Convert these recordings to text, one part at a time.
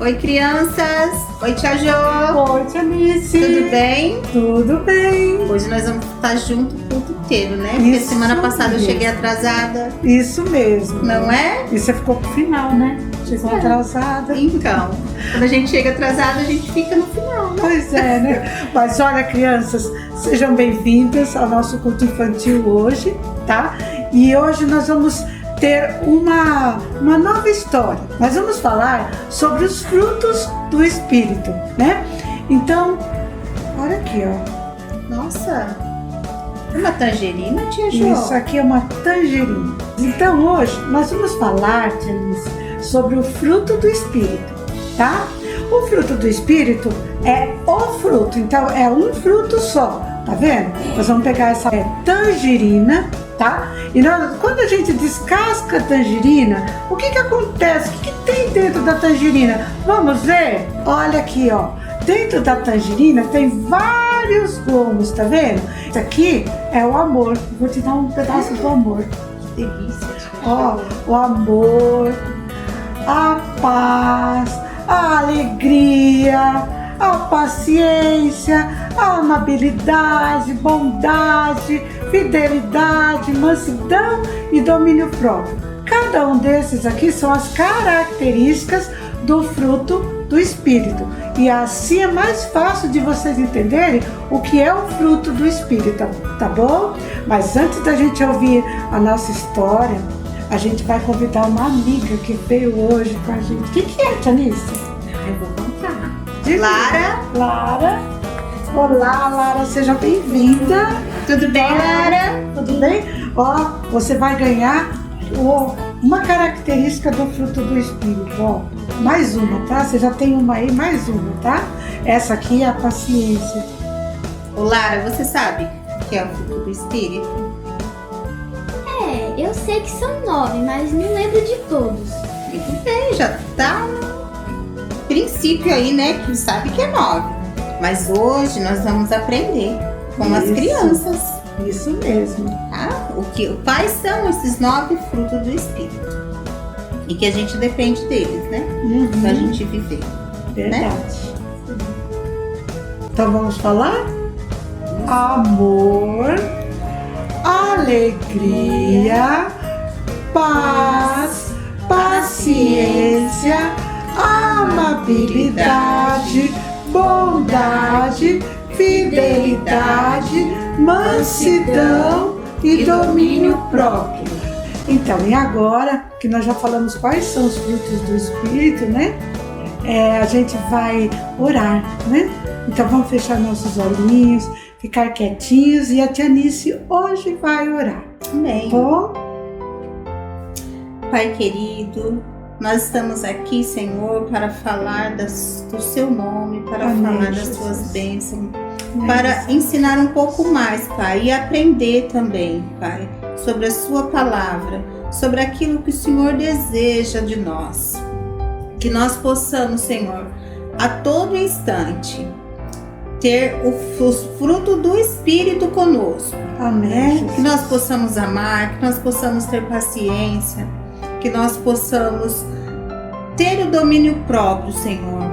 Oi, crianças! Oi, tia Jo! Oi, tia Alice! Tudo bem? Tudo bem! Hoje nós vamos estar junto o culto inteiro, né? Porque Isso semana passada mesmo. eu cheguei atrasada. Isso mesmo! Não é? E você ficou pro final, né? Chegou atrasada. Então, quando a gente chega atrasada, a gente fica no final, né? Pois é, né? Mas olha, crianças, sejam bem-vindas ao nosso culto infantil hoje, tá? E hoje nós vamos ter uma nova história. Nós vamos falar sobre os frutos do Espírito, né? Então, olha aqui, ó. Nossa! É uma tangerina, tia Jo? Isso aqui é uma tangerina. Então hoje nós vamos falar, tia Alice, sobre o fruto do Espírito, tá? O fruto do Espírito é o fruto, então é um fruto só, tá vendo? Nós vamos pegar essa tangerina, tá? E quando a gente descasca a tangerina, o que acontece? O que tem dentro da tangerina? Vamos ver? Olha aqui, ó. Dentro da tangerina tem vários gomos, tá vendo? Isso aqui é o amor. Vou te dar um pedaço do amor. Que delícia! Ó, o amor, a paz, a alegria, a paciência, a amabilidade, bondade, fidelidade, mansidão e domínio próprio. Cada um desses aqui são as características do fruto do Espírito. E assim é mais fácil de vocês entenderem o que é o fruto do Espírito, tá bom? Mas antes da gente ouvir a nossa história, a gente vai convidar uma amiga que veio hoje com a gente. O que é, Janice? Eu vou contar. Lara. Lara. Olá, Lara, seja bem-vinda. Tudo bem, Lara? Tudo bem? Ó, você vai ganhar uma característica do fruto do Espírito, ó. Mais uma, tá? Você já tem uma aí, mais uma, tá? Essa aqui é a paciência. Ô, Lara, você sabe o que é o fruto do Espírito? Eu sei que são 9, mas não lembro de todos. Muito bem, já tá no princípio aí, né? Que sabe que é 9. Mas hoje nós vamos aprender com as Isso. crianças, Isso mesmo. tá? Quais são esses 9 frutos do Espírito? E que a gente depende deles, né? Pra gente viver. Verdade. Então vamos falar? Amor, alegria, paz, paciência, amabilidade, bondade, fidelidade, mansidão e domínio próprio. Então, e agora que nós já falamos quais são os frutos do Espírito, né? A gente vai orar, né? Então vamos fechar nossos olhinhos, ficar quietinhos e a tia Anice hoje vai orar. Amém. Bom? Pai querido, nós estamos aqui, Senhor, para falar do seu nome, para Amém, falar das Jesus. suas bênçãos, Amém. para ensinar um pouco mais, Pai, e aprender também, Pai, sobre a sua palavra, sobre aquilo que o Senhor deseja de nós. Que nós possamos, Senhor, a todo instante, ter o fruto do Espírito conosco. Amém. Que nós possamos amar, que nós possamos ter paciência, que nós possamos ter o domínio próprio, Senhor,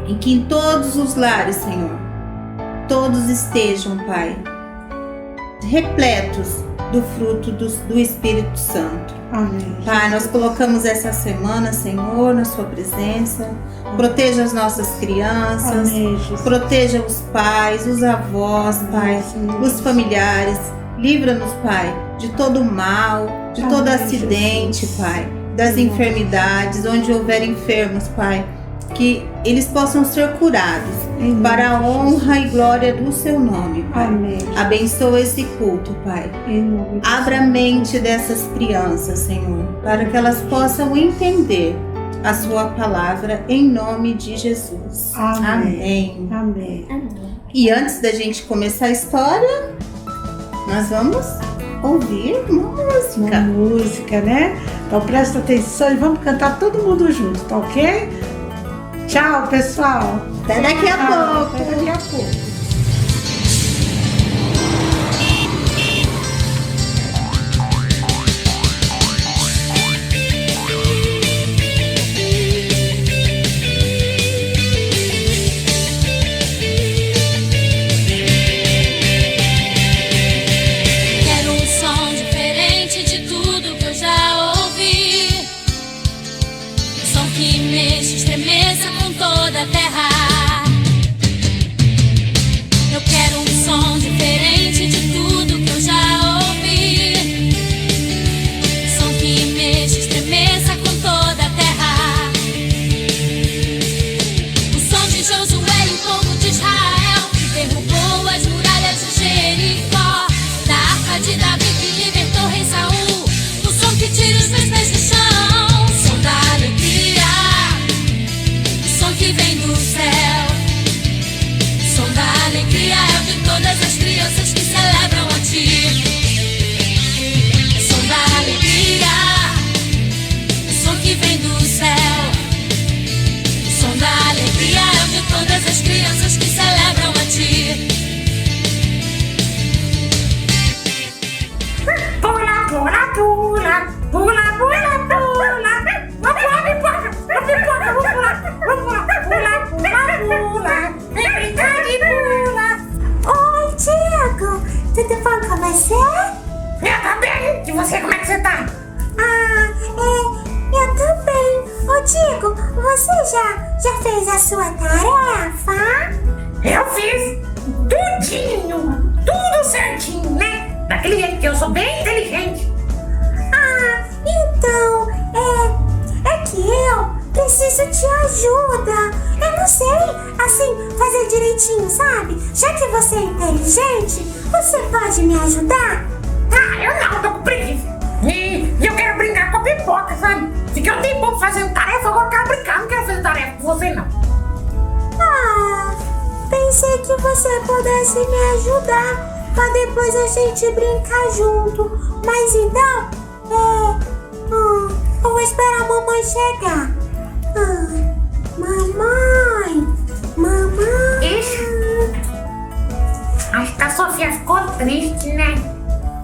e que em todos os lares, Senhor, todos estejam, Pai, repletos do fruto do Espírito Santo. Amém. Pai, nós colocamos essa semana, Senhor, na sua presença. Proteja as nossas crianças, Amém, Jesus. proteja os pais, os avós, Pai, Senhor. os familiares. Livra-nos, Pai, de todo mal, de todo Amém, acidente, Jesus. Pai, das Senhor. enfermidades, onde houver enfermos, Pai, que eles possam ser curados Em para a nome de honra e Jesus. glória do seu nome, Pai. Amém. Abençoa esse culto, Pai. Em nome de Abra a Jesus. mente dessas crianças, Senhor, para que elas possam entender a sua palavra em nome de Jesus. Amém. Amém. Amém. Amém. E antes da gente começar a história, nós vamos ouvir uma Uma música. música, né? Então presta atenção e vamos cantar todo mundo junto, tá ok? Tchau, pessoal. Até daqui a pouco. Até daqui a pouco. E você, como é que você tá? Eu também. Ô Diego, você já fez a sua tarefa? Eu fiz tudinho, tudo certinho, né? Daquele jeito que eu sou bem inteligente. Então, é que eu preciso de ajuda. Eu não sei, assim, fazer direitinho, sabe? Já que você é inteligente, você pode me ajudar? Eu não, tô com preguiça. E eu quero brincar com a pipoca, sabe? Fiquei um tempo fazendo tarefa, agora eu quero brincar, não quero fazer tarefa com você, não. Pensei que você pudesse me ajudar pra depois a gente brincar junto. Mas então, eu vou esperar a mamãe chegar. Mamãe. Ixi. Acho que a Sofia ficou triste, né?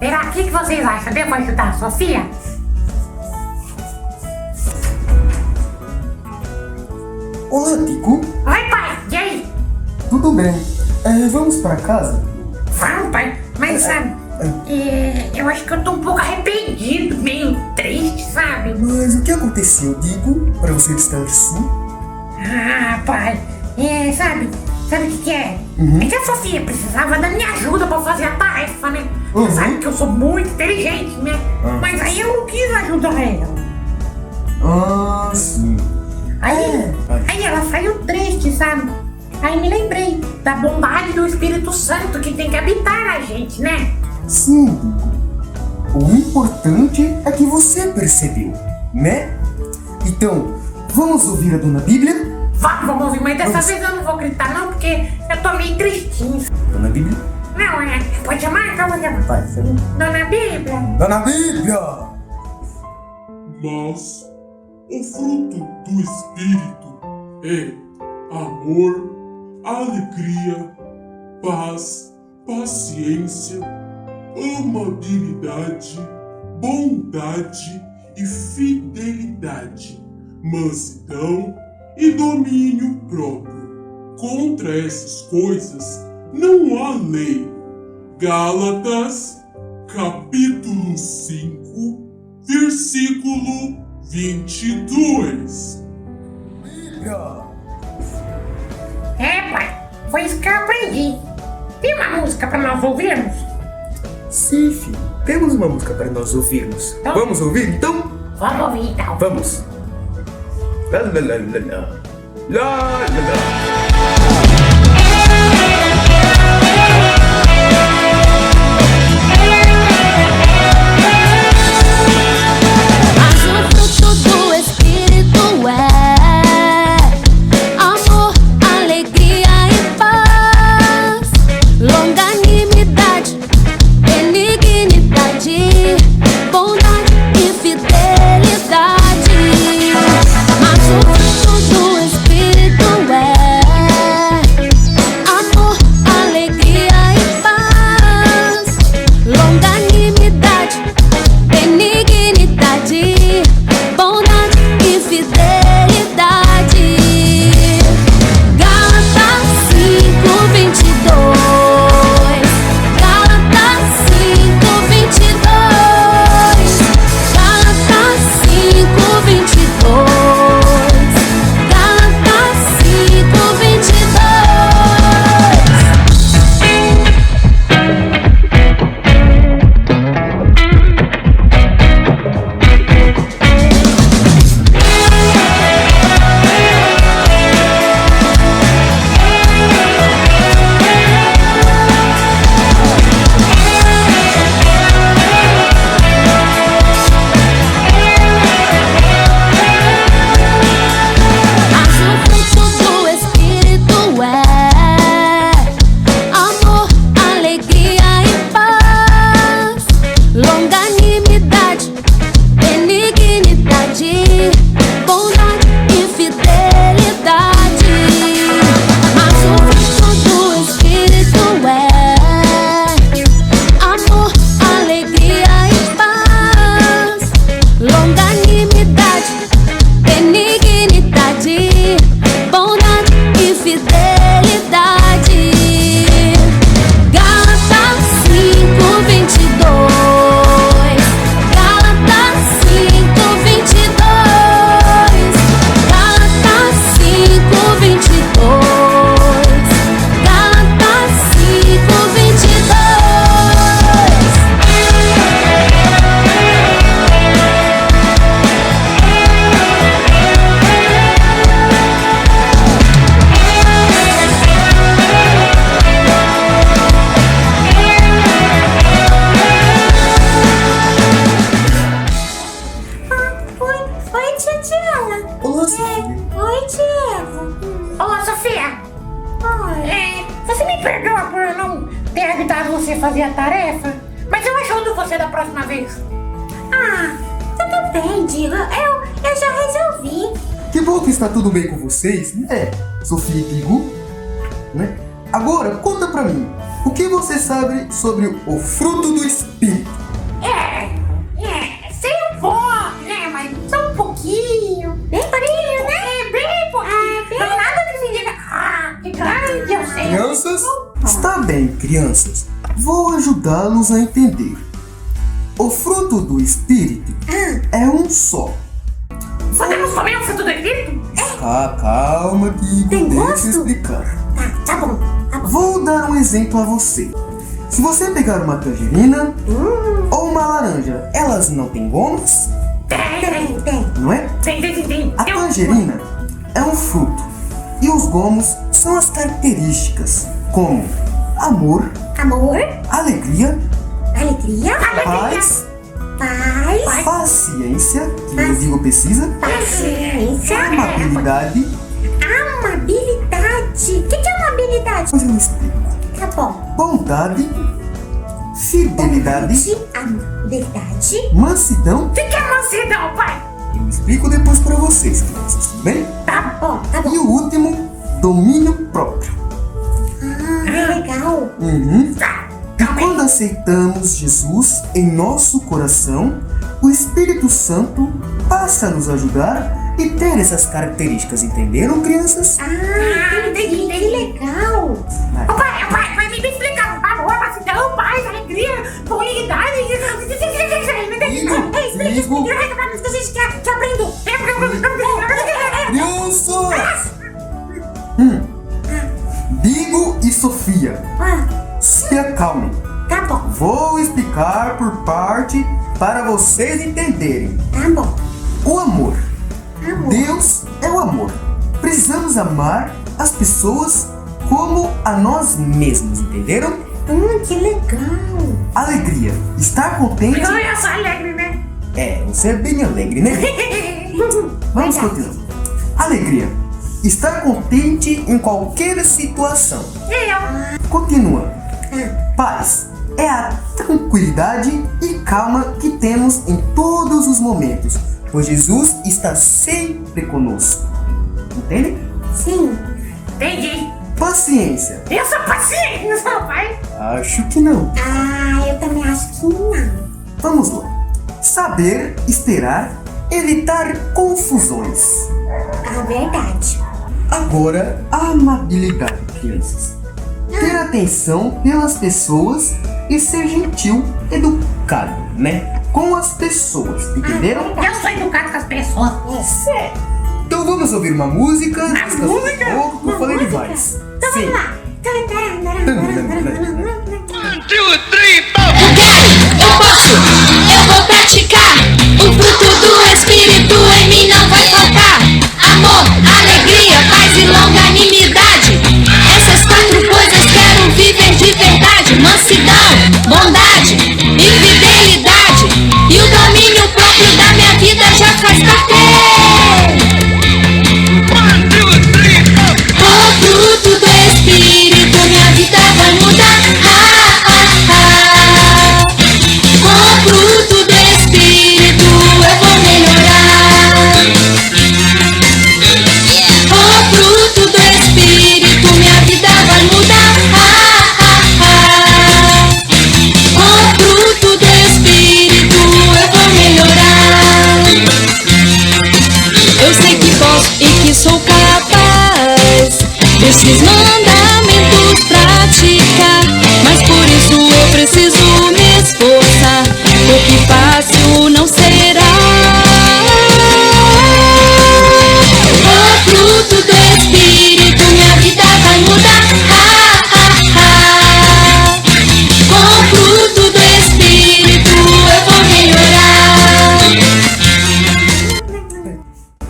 Será que vocês acham? Devo ajudar a Sofia? Olá, Diego. Oi, pai. E aí? Tudo bem? Vamos para casa? Vamos, pai. Mas, sabe, eu acho que eu tô um pouco arrependido, meio triste, sabe? Mas o que aconteceu, Diego, para você estar assim? Pai, sabe o que é? É que a Sofia precisava da minha ajuda pra fazer a tarefa, né? Você sabe que eu sou muito inteligente, né? Mas aí eu não quis ajudar ela. Sim. Aí ela saiu triste, sabe? Aí me lembrei da bondade do Espírito Santo que tem que habitar na gente, né? Sim, Diego. O importante é que você percebeu, né? Então, vamos ouvir a Dona Bíblia? Vamos ouvir, mas dessa vez eu não vou gritar não, porque eu tô meio tristinho. Dona Bíblia? Não, pode chamar? Então vou chamar. Vai, você vem. Dona Bíblia. Dona Bíblia! Mas o fruto do Espírito é amor, alegria, paz, paciência, amabilidade, bondade e fidelidade, mansidão e domínio próprio. Contra essas coisas não há lei. Gálatas, capítulo 5, versículo 22. Pai, foi isso que eu aprendi. Tem uma música pra nós ouvirmos? Sim, filho. Temos uma música para nós ouvirmos. Então, Vamos ouvir, então? Vamos ouvir, então. Vamos. Lá, lá, lá, lá, lá. Lá, lá, lá. Mas o fruto do Espírito é amor, alegria e paz, longanimidade, benignidade, bondade e fidelidade. Mas o fruto do Espírito é fazer a tarefa. Mas eu ajudo você da próxima vez. Ah, tudo bem, Digo. Eu já resolvi. Que bom que está tudo bem com vocês, né, Sofia e Digo? Né? Agora, conta pra mim, o que você sabe sobre o fruto do Espírito? Sei um pouco, né? Mas só um pouquinho. Bem pouquinho, né? Bem pouquinho. Não nada que se diga. Que grande eu sei. Crianças? Está bem, crianças. Vou ajudá-los a entender. O fruto do Espírito é um só. Podemos comer o fruto do Espírito? Calma, Digo, Tem deixa eu gosto? explicar. Tá bom. Vou dar um exemplo a você. Se você pegar uma tangerina ou uma laranja, elas não têm gomos, Tem. não é? Tem. A tangerina é um fruto e os gomos são as características, como amor, Amor, alegria, alegria, paz, paz, paciência, que o Digo precisa, paciência, amabilidade. amabilidade. O que é amabilidade? Mas eu explico. Tá bom. Bondade, fidelidade, Amabilidade. mansidão. O que é mansidão, pai? Eu explico depois pra vocês, crianças, tudo bem? Tá bom. E o último, domínio próprio. Legal. E quando aceitamos Jesus em nosso coração, o Espírito Santo passa a nos ajudar e ter essas características, entenderam, crianças? Entendi. Que legal. Pai, me explica. Amor, mansidão, paz, alegria, bonignidade. Digo, Explica pra nós que a gente quer aprender. crianças! Digo e Sofia, se acalmem. Tá bom. Vou explicar por parte para vocês entenderem. Tá bom. O amor. Amor. Deus é o amor. Precisamos amar as pessoas como a nós mesmos, entenderam? Que legal. Alegria. Estar contente. Eu sou alegre, né? Você é bem alegre, né? Vamos continuar. Alegria. Estar contente em qualquer situação. Continua. Paz. É a tranquilidade e calma que temos em todos os momentos, pois Jesus está sempre conosco. Entende? Sim. Entendi. Paciência. Eu sou paciente, não sou pai. Acho que não. Eu também acho que não. Vamos lá. Saber esperar, evitar confusões. Verdade. Agora, a amabilidade, crianças. Ter atenção pelas pessoas e ser gentil, educado, né? Com as pessoas, entenderam? Eu sou educado com as pessoas. Então vamos ouvir uma música. música? Um pouco, que eu falei demais. Então Sim. vamos lá. Eu posso, eu vou praticar. O fruto do Espírito em mim não vai faltar. Amor, alegria, paz e longanimidade. Essas 4 coisas quero viver de verdade. Mansidão, bondade e fidelidade. E o domínio próprio da minha vida já faz parte. O fruto do Espírito, minha vida vai mudar. Com o fruto do Espírito eu vou melhorar. O fruto do Espírito, minha vida vai mudar. Com o fruto do Espírito eu vou melhorar. Eu sei que posso e que sou capaz desses mandamentos praticar, mas por isso eu preciso me esforçar, porque fácil não será. O fruto do Espírito, minha vida vai mudar. Com o fruto do Espírito eu vou melhorar.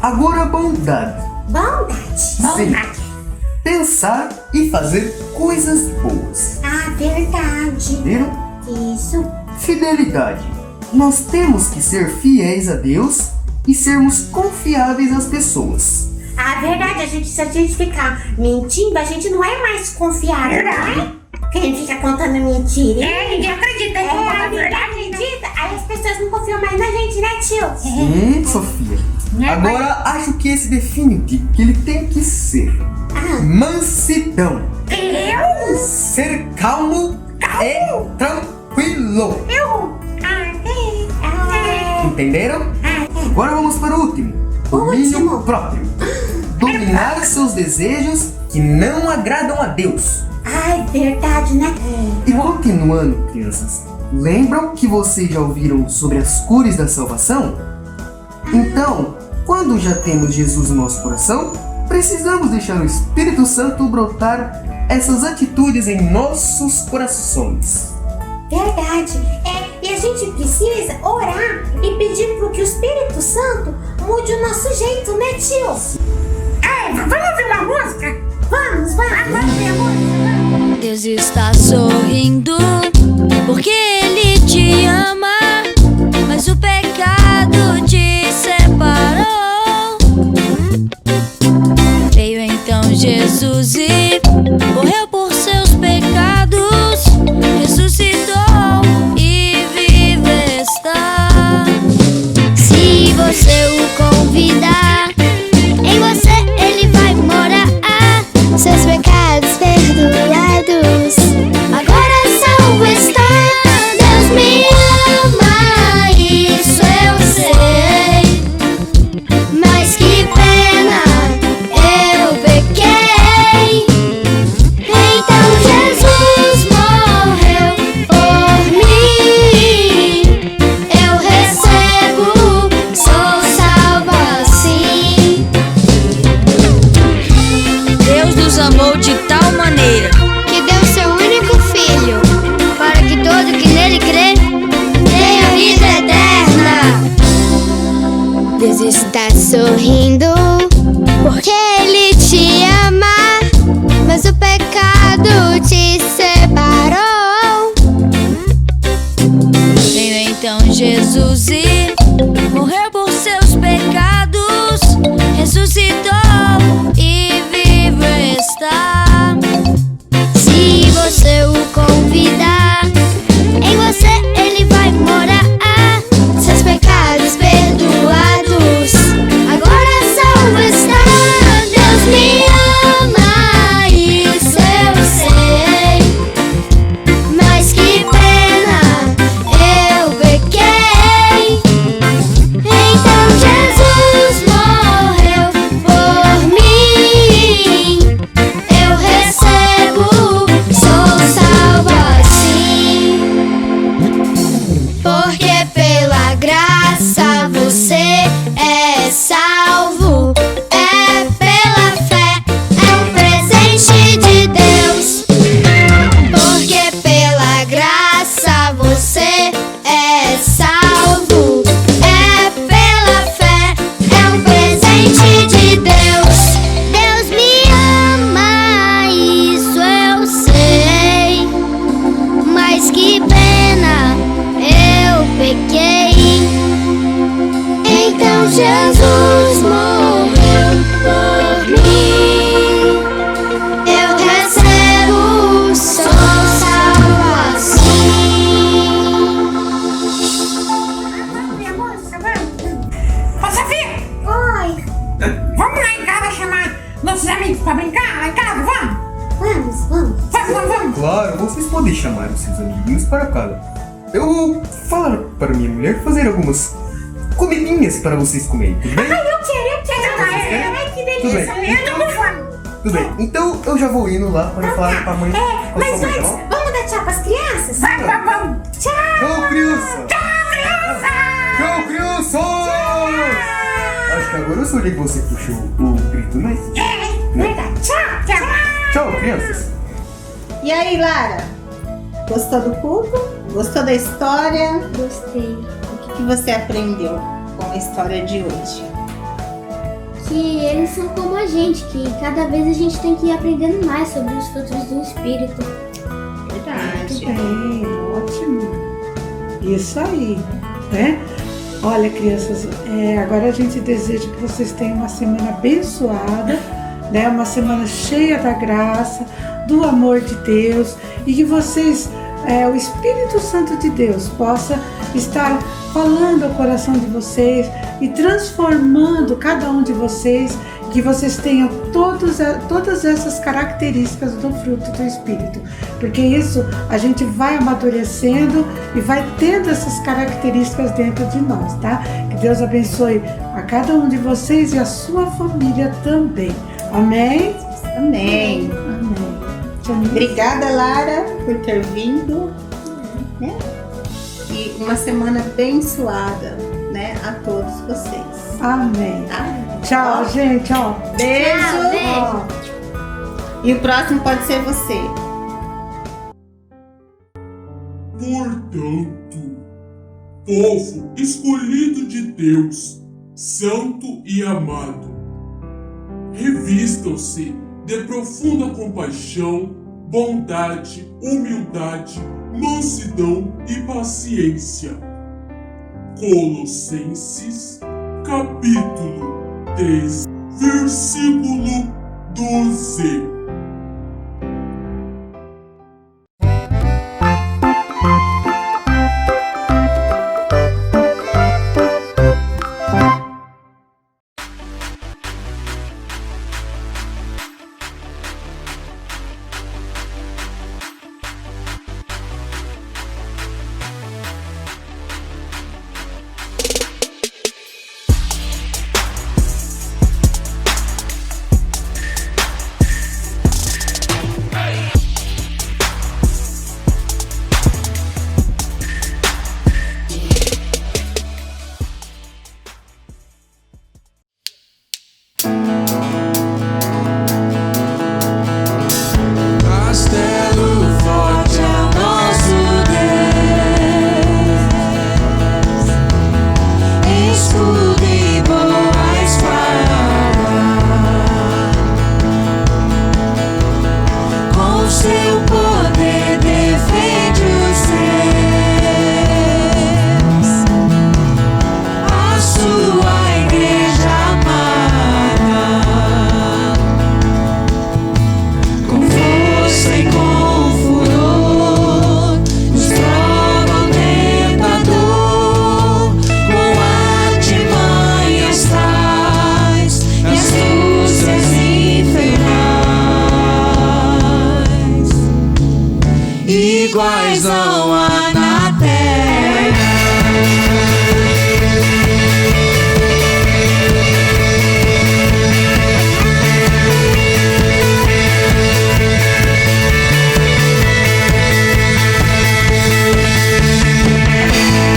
Agora, bondade. Bondade. Pensar e fazer coisas boas. Verdade. Viram? Isso. Fidelidade. Nós temos que ser fiéis a Deus e sermos confiáveis às pessoas. Verdade. Se a gente ficar mentindo, a gente não é mais confiável, né? Quem fica contando mentira? Ninguém acredita. Ninguém acredita. Aí as pessoas não confiam mais na gente, né, tio? Sim, Sofia. Agora acho que esse define o que ele tem que ser. Mansidão. Ser calmo e tranquilo. Entenderam? Agora vamos para o último. Domínio próprio. Dominar seus desejos que não agradam a Deus. Ai, verdade, né? E continuando, crianças, lembram que vocês já ouviram sobre as cores da salvação? Então, quando já temos Jesus no nosso coração, precisamos deixar o Espírito Santo brotar essas atitudes em nossos corações. Verdade. E a gente precisa orar e pedir pro que o Espírito Santo mude o nosso jeito, né, tio? Vamos ouvir uma música? Vamos ver a música. Deus está sorrindo porque Ele te ama, mas o pecado te separou. Veio então Jesus e morreu por seus pecados, ressuscitou e vive está. Se você o convidar, em você Ele vai morar. Seus pecados perdoados, agora salvo está. Deus me ama, isso eu sei, mas que pena, eu pequei. Então Jesus morreu por mim, eu recebo, sou salva assim. Deus nos amou de tal maneira que deu seu único filho, para que todo que nele crê tenha vida eterna. Deus está sorrindo porque Ele te ama, mas o pecado te separou. Veio então Jesus e morreu por seus pecados, ressuscitou e vivo está. Se você o convidar, em você Ele vai morar. Seus pecados perdoados, agora salvo está. Deus me ama, isso eu sei, mas que pena, eu pequei. Então Jesus morreu por mim, eu recebo, sou salvo assim. Porque pela graça você é salvo, é pela fé, é um presente de Deus. Porque pela graça você é salvo, é pela fé, é um presente de Deus. Deus me ama, isso eu sei, mas que pena, eu pequei. Então Jesus morreu por mim, eu recebo, sou salvo assim. Minha música, vamos. Ô, Sofia, Oi, vamos lá em casa chamar nossos amigos pra brincar lá em casa, vamos? vamos. Claro, vocês podem chamar os seus amiguinhos para cá. Eu vou falar para minha mulher fazer algumas comidinhas para vocês comerem, tudo bem? Eu quero. Ai, que Tudo delícia. bem. Eu tô com fome. Tudo bem, então eu já vou indo lá para falar para a mãe. Mas sua mãe, antes, tá bom? vamos dar tchau pras crianças? Vamos. Tchau, criança! Tchau, criança! Acho que agora eu sou que você puxou o grito, né? Verdade. Tchau. Tchau, crianças! E aí, Lara? Gostou do culto? Gostou da história? Gostei. O que você aprendeu com a história de hoje? Que eles são como a gente, que cada vez a gente tem que ir aprendendo mais sobre os frutos do Espírito. Verdade. Bem, ótimo. Isso aí, né? Olha, crianças, agora a gente deseja que vocês tenham uma semana abençoada, né? Uma semana cheia da graça, do amor de Deus e que vocês, o Espírito Santo de Deus, possa estar falando ao coração de vocês e transformando cada um de vocês, que vocês tenham todas essas características do fruto do Espírito, porque isso a gente vai amadurecendo e vai tendo essas características dentro de nós, tá? Que Deus abençoe a cada um de vocês e a sua família também. Amém? Amém. Amém. Obrigada, Lara, por ter vindo, né? E uma semana abençoada, né, a todos vocês. Amém. Tá? Tchau, gente. Ó. Beijo. Tchau, beijo. E o próximo pode ser você. Portanto, povo escolhido de Deus, santo e amado, revistam-se de profunda compaixão, bondade, humildade, mansidão e paciência. Colossenses, capítulo 3, versículo 12. iguais não há na terra.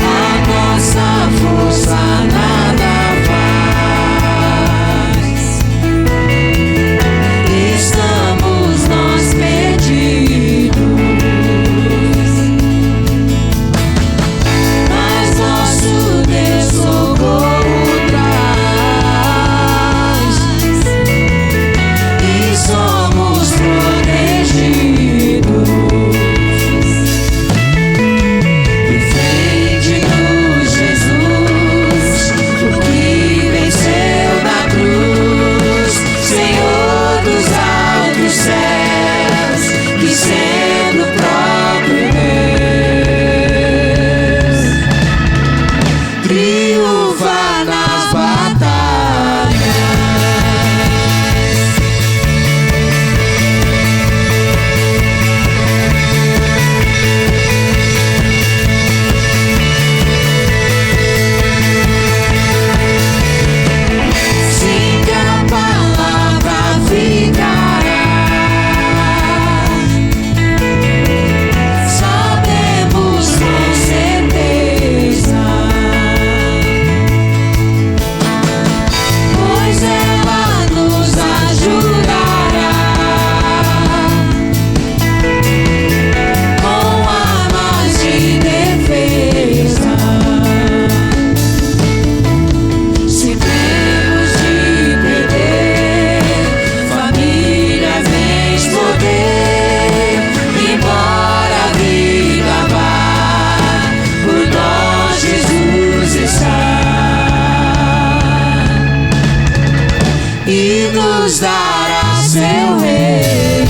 A nossa força nada faz. Estamos nós perdidos. E nos dará seu reino.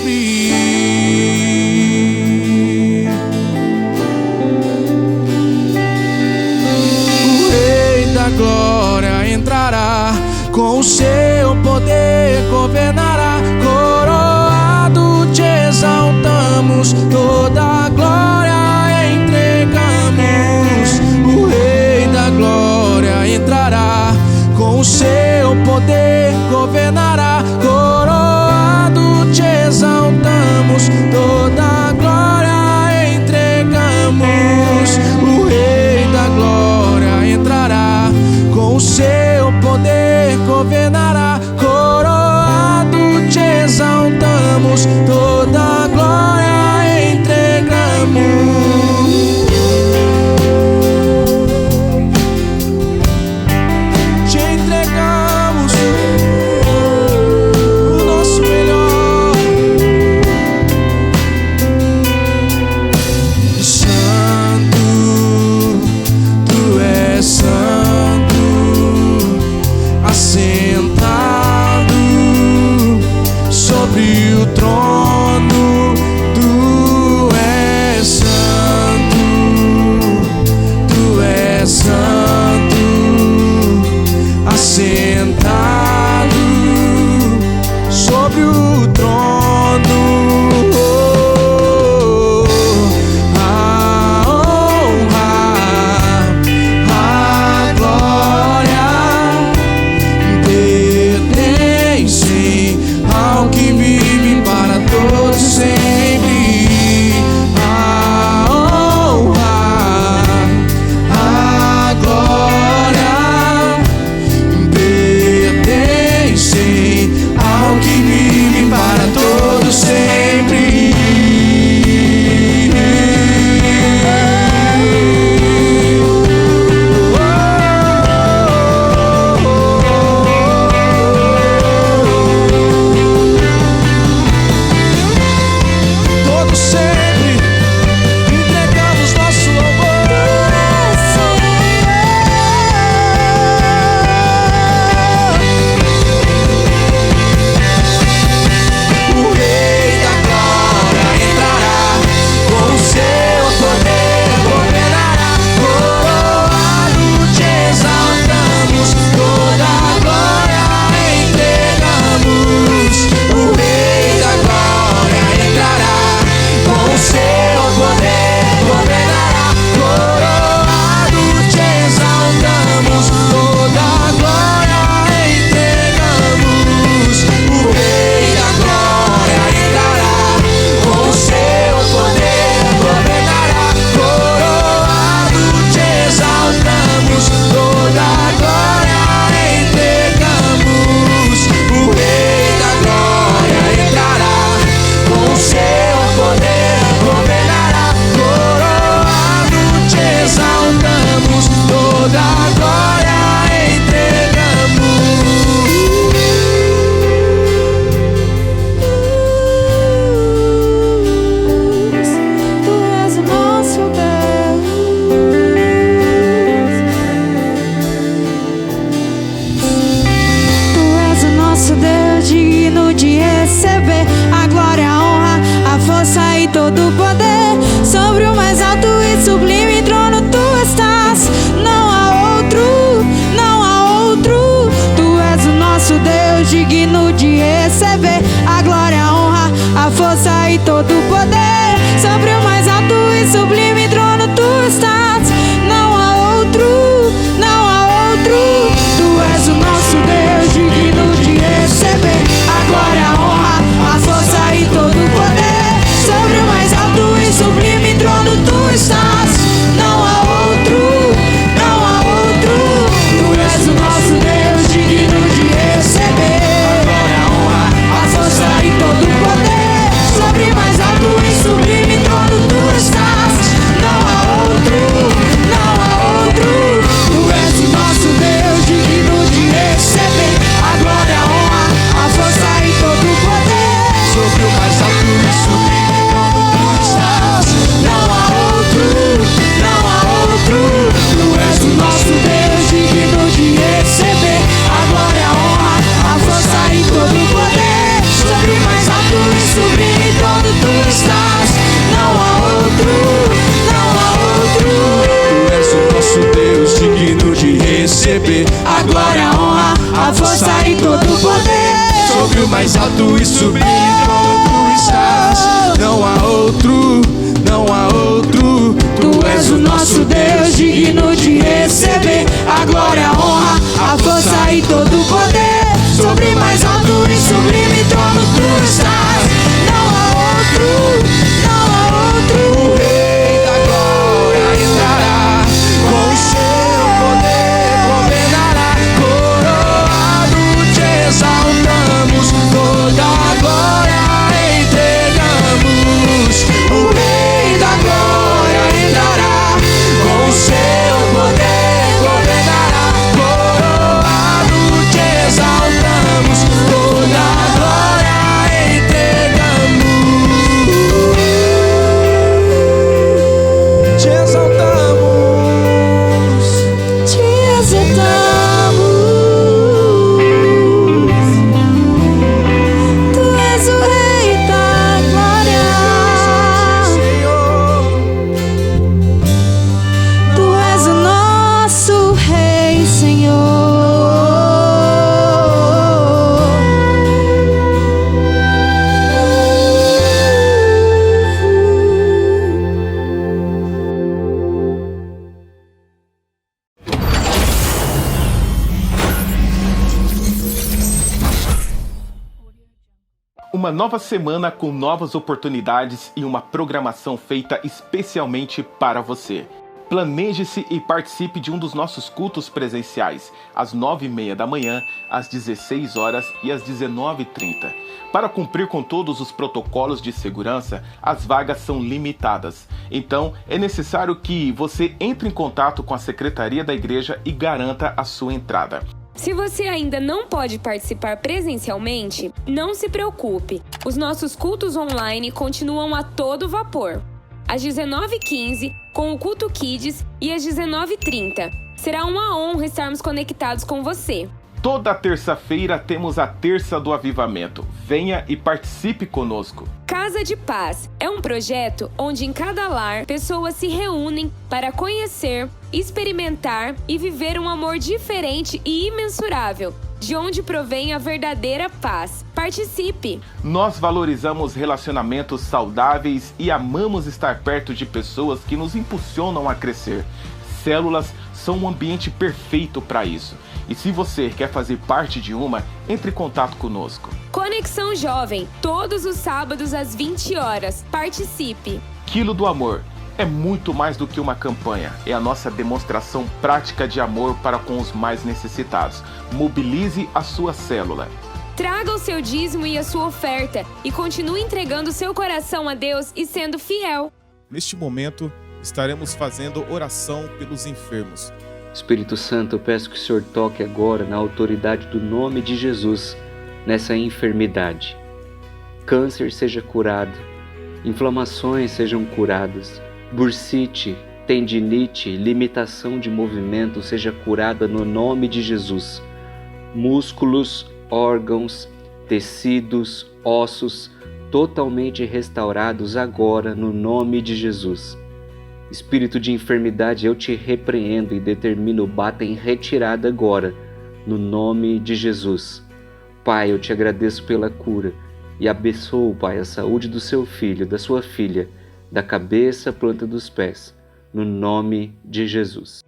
O Rei da Glória entrará, com o seu poder governará. Coroado te exaltamos, toda a glória entregamos. O Rei da Glória entrará, com o seu poder governará. Coroado te exaltamos, toda a glória entregamos. O Rei da Glória entrará, com o seu poder governará. Coroado te exaltamos, toda a glória entregamos. Te entregamos o nosso melhor. Santo, tu és santo, assentado sobre o trono. Tu és santo, tu és santo, assentado sobre o trono. A honra, a glória pertencem ao que vive para todos sempre. A honra, a glória pertencem ao que vive para todos sempre. Todos sempre entregamos nosso louvor. O Rei da Glória entrará, com o seu poder governará. Coroado te exaltamos, toda a glória entregamos. O Rei da Glória entrará, com o seu poder governará. Coroado te exaltamos, toda a glória entregamos. O Rei da Glória entrará, com o seu poder governará. Coroado te exaltamos, toda a glória entregamos. O Rei da Glória entrará, com o seu poder governará. Coroado te exaltamos, toda a glória entregamos. Tu és o nosso Deus. Tu és o nosso Deus, digno de receber a glória, a honra, a força e todo o poder. Sobre o mais alto e sublime trono tu estás. Não há outro, não há outro. Tu és o nosso Deus, digno de receber a glória, a honra, a força e todo o poder. Sobre o mais alto e sublime trono tu estás. Não há outro, não há outro. Tu és o nosso Deus, digno de receber a glória, a honra, a força e todo o poder. Sobre o mais alto e sublime trono tu estás. Não há outro, não há outro. Tu és o nosso Deus, digno de receber a glória, a honra, a força e todo o poder. Sobre o mais alto e sublime trono receber a glória, a honra, a força e todo o poder. Sobre o mais alto e sublime trono tu estás. Não há outro, não há outro. Tu és o nosso Deus, digno de receber a glória, a honra, a força e todo o poder. Sobre o mais alto e sublime trono tu estás. Não há outro, não há outro. O Rei da Glória entrará, com o seu poder governará. Coroado te exaltamos, toda a glória entregamos. O Rei da Glória entrará, com o seu poder governará. Coroado te exaltamos, toda a glória entregamos. Te exaltamos, Te exaltamos. Tu és o Rei da Glória. Senhor. Tu és o nosso Rei, Senhor. Uma nova semana com novas oportunidades e uma programação feita especialmente para você. Planeje-se e participe de um dos nossos cultos presenciais, às 9h30 da manhã, às 16 horas e às 19h30. Para cumprir com todos os protocolos de segurança, as vagas são limitadas. Então, é necessário que você entre em contato com a Secretaria da Igreja e garanta a sua entrada. Se você ainda não pode participar presencialmente, não se preocupe. Os nossos cultos online continuam a todo vapor. Às 19h15, com o Culto Kids, e às 19h30. Será uma honra estarmos conectados com você. Toda terça-feira temos a Terça do Avivamento. Venha e participe conosco. Casa de Paz é um projeto onde em cada lar pessoas se reúnem para conhecer, experimentar e viver um amor diferente e imensurável, de onde provém a verdadeira paz. Participe! Nós valorizamos relacionamentos saudáveis e amamos estar perto de pessoas que nos impulsionam a crescer. Células são um ambiente perfeito para isso. E se você quer fazer parte de uma, entre em contato conosco. Conexão Jovem, todos os sábados às 20 horas. Participe! Quilo do Amor é muito mais do que uma campanha. É a nossa demonstração prática de amor para com os mais necessitados. Mobilize a sua célula. Traga o seu dízimo e a sua oferta e continue entregando seu coração a Deus e sendo fiel. Neste momento, estaremos fazendo oração pelos enfermos. Espírito Santo, eu peço que o Senhor toque agora na autoridade do nome de Jesus nessa enfermidade. Câncer seja curado, inflamações sejam curadas, bursite, tendinite, limitação de movimento seja curada no nome de Jesus. Músculos, órgãos, tecidos, ossos totalmente restaurados agora no nome de Jesus. Espírito de enfermidade, eu te repreendo e determino bata em retirada agora, no nome de Jesus. Pai, eu te agradeço pela cura e abençoo, Pai, a saúde do seu filho, da sua filha, da cabeça à planta dos pés, no nome de Jesus.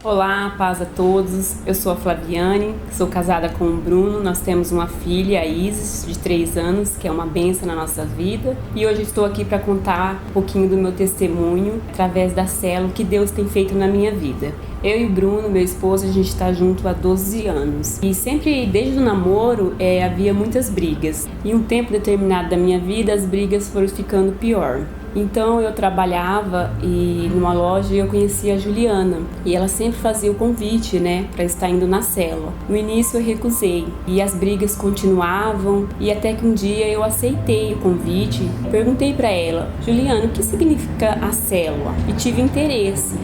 Olá, paz a todos. Eu sou a Flaviane, sou casada com o Bruno. Nós temos uma filha, a Isis, de 3 anos, que é uma bênção na nossa vida. E hoje estou aqui para contar um pouquinho do meu testemunho através da célula que Deus tem feito na minha vida. Eu e o Bruno, meu esposo, a gente está junto há 12 anos. E sempre, desde o namoro, havia muitas brigas. Em um tempo determinado da minha vida, as brigas foram ficando pior. Então eu trabalhava numa loja e eu conhecia a Juliana. E ela sempre fazia o convite, para estar indo na célula. No início eu recusei. E as brigas continuavam. E até que um dia eu aceitei o convite. Perguntei para ela, Juliana, o que significa a célula? E tive interesse.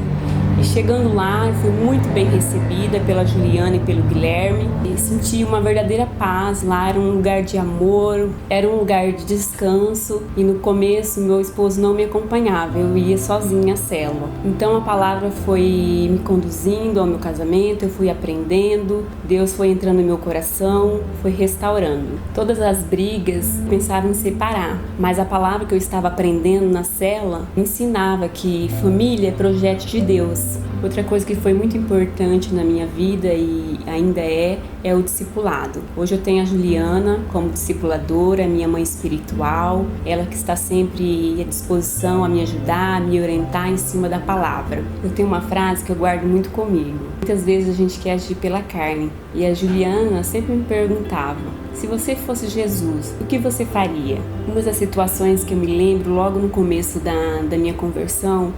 E chegando lá, eu fui muito bem recebida pela Juliana e pelo Guilherme. E senti uma verdadeira paz lá, era um lugar de amor, era um lugar de descanso. E no começo, meu esposo não me acompanhava, eu ia sozinha à célula. Então a palavra foi me conduzindo ao meu casamento, eu fui aprendendo, Deus foi entrando no meu coração, foi restaurando. Todas as brigas pensavam em separar, mas a palavra que eu estava aprendendo na célula me ensinava que família é projeto de Deus. Outra coisa que foi muito importante na minha vida e ainda é o discipulado. Hoje eu tenho a Juliana como discipuladora, minha mãe espiritual, ela que está sempre à disposição a me ajudar, a me orientar em cima da palavra. Eu tenho uma frase que eu guardo muito comigo. Muitas vezes a gente quer agir pela carne e a Juliana sempre me perguntava: se você fosse Jesus, o que você faria? Uma das situações que eu me lembro logo no começo da minha conversão,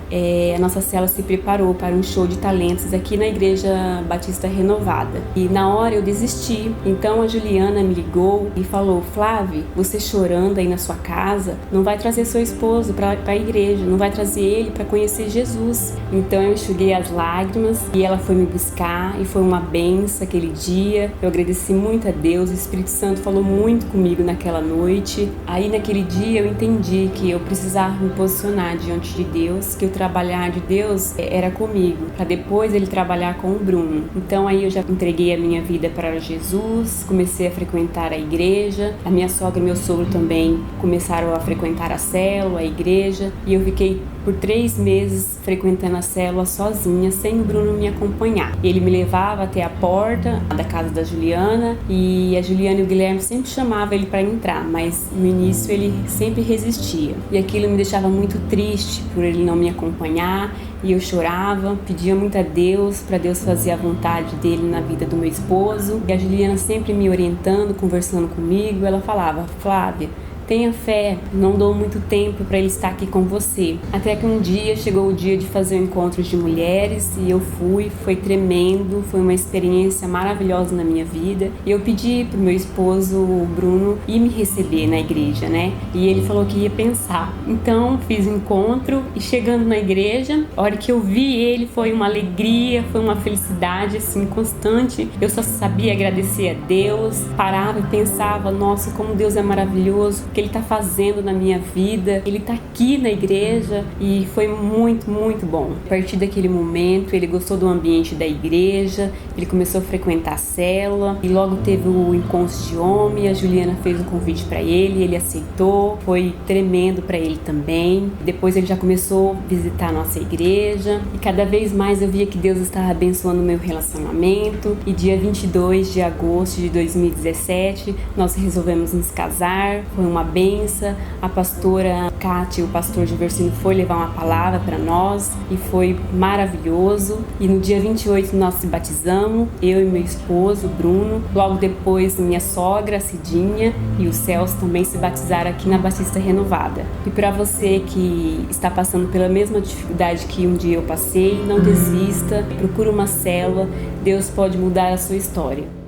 a nossa célula se preparou para um show de talentos aqui na Igreja Batista Renovada. E na hora eu desisti. Então a Juliana me ligou e falou: Flávia, você chorando aí na sua casa, não vai trazer seu esposo para a igreja, não vai trazer ele para conhecer Jesus. Então eu enxuguei as lágrimas e ela foi me buscar e foi uma benção aquele dia. Eu agradeci muito a Deus, o Espírito Santo falou muito comigo naquela noite. Aí naquele dia eu entendi que eu precisava me posicionar diante de Deus, que o trabalhar de Deus era comigo, para depois ele trabalhar com o Bruno. Então aí eu já entreguei a minha vida para Jesus, comecei a frequentar a igreja, a minha sogra e meu sogro também começaram a frequentar a célula, a igreja, e eu fiquei por 3 meses frequentando a célula sozinha, sem o Bruno me acompanhar. Ele me levava até a porta da casa da Juliana e a Juliana e o Guilherme sempre chamavam ele para entrar, mas no início ele sempre resistia. E aquilo me deixava muito triste por ele não me acompanhar. E eu chorava, pedia muito a Deus, para Deus fazer a vontade dele na vida do meu esposo. E a Juliana sempre me orientando, conversando comigo. Ela falava: Flávia, tenha fé, não dou muito tempo para ele estar aqui com você. Até que um dia chegou o dia de fazer um encontro de mulheres e eu fui, foi tremendo, foi uma experiência maravilhosa na minha vida. E eu pedi pro meu esposo, o Bruno, ir me receber na igreja, né? E ele falou que ia pensar. Então fiz o encontro e chegando na igreja, a hora que eu vi ele foi uma alegria, foi uma felicidade assim constante. Eu só sabia agradecer a Deus, parava e pensava: nossa, como Deus é maravilhoso, que Ele está fazendo na minha vida, Ele está aqui na igreja. E foi muito, muito bom. A partir daquele momento, ele gostou do ambiente da igreja, ele começou a frequentar a célula e logo teve o encontro de homem. A Juliana fez um convite para ele aceitou, foi tremendo para ele também. Depois ele já começou a visitar a nossa igreja e cada vez mais eu via que Deus estava abençoando o meu relacionamento. E dia 22 de agosto de 2017, nós resolvemos nos casar. Foi uma benção. A pastora Cátia e o pastor Gilversino foi levar uma palavra para nós e foi maravilhoso. E no dia 28 nós se batizamos, eu e meu esposo, Bruno. Logo depois minha sogra, Cidinha, e o Celso também se batizaram aqui na Batista Renovada. E para você que está passando pela mesma dificuldade que um dia eu passei, não desista, procure uma célula, Deus pode mudar a sua história.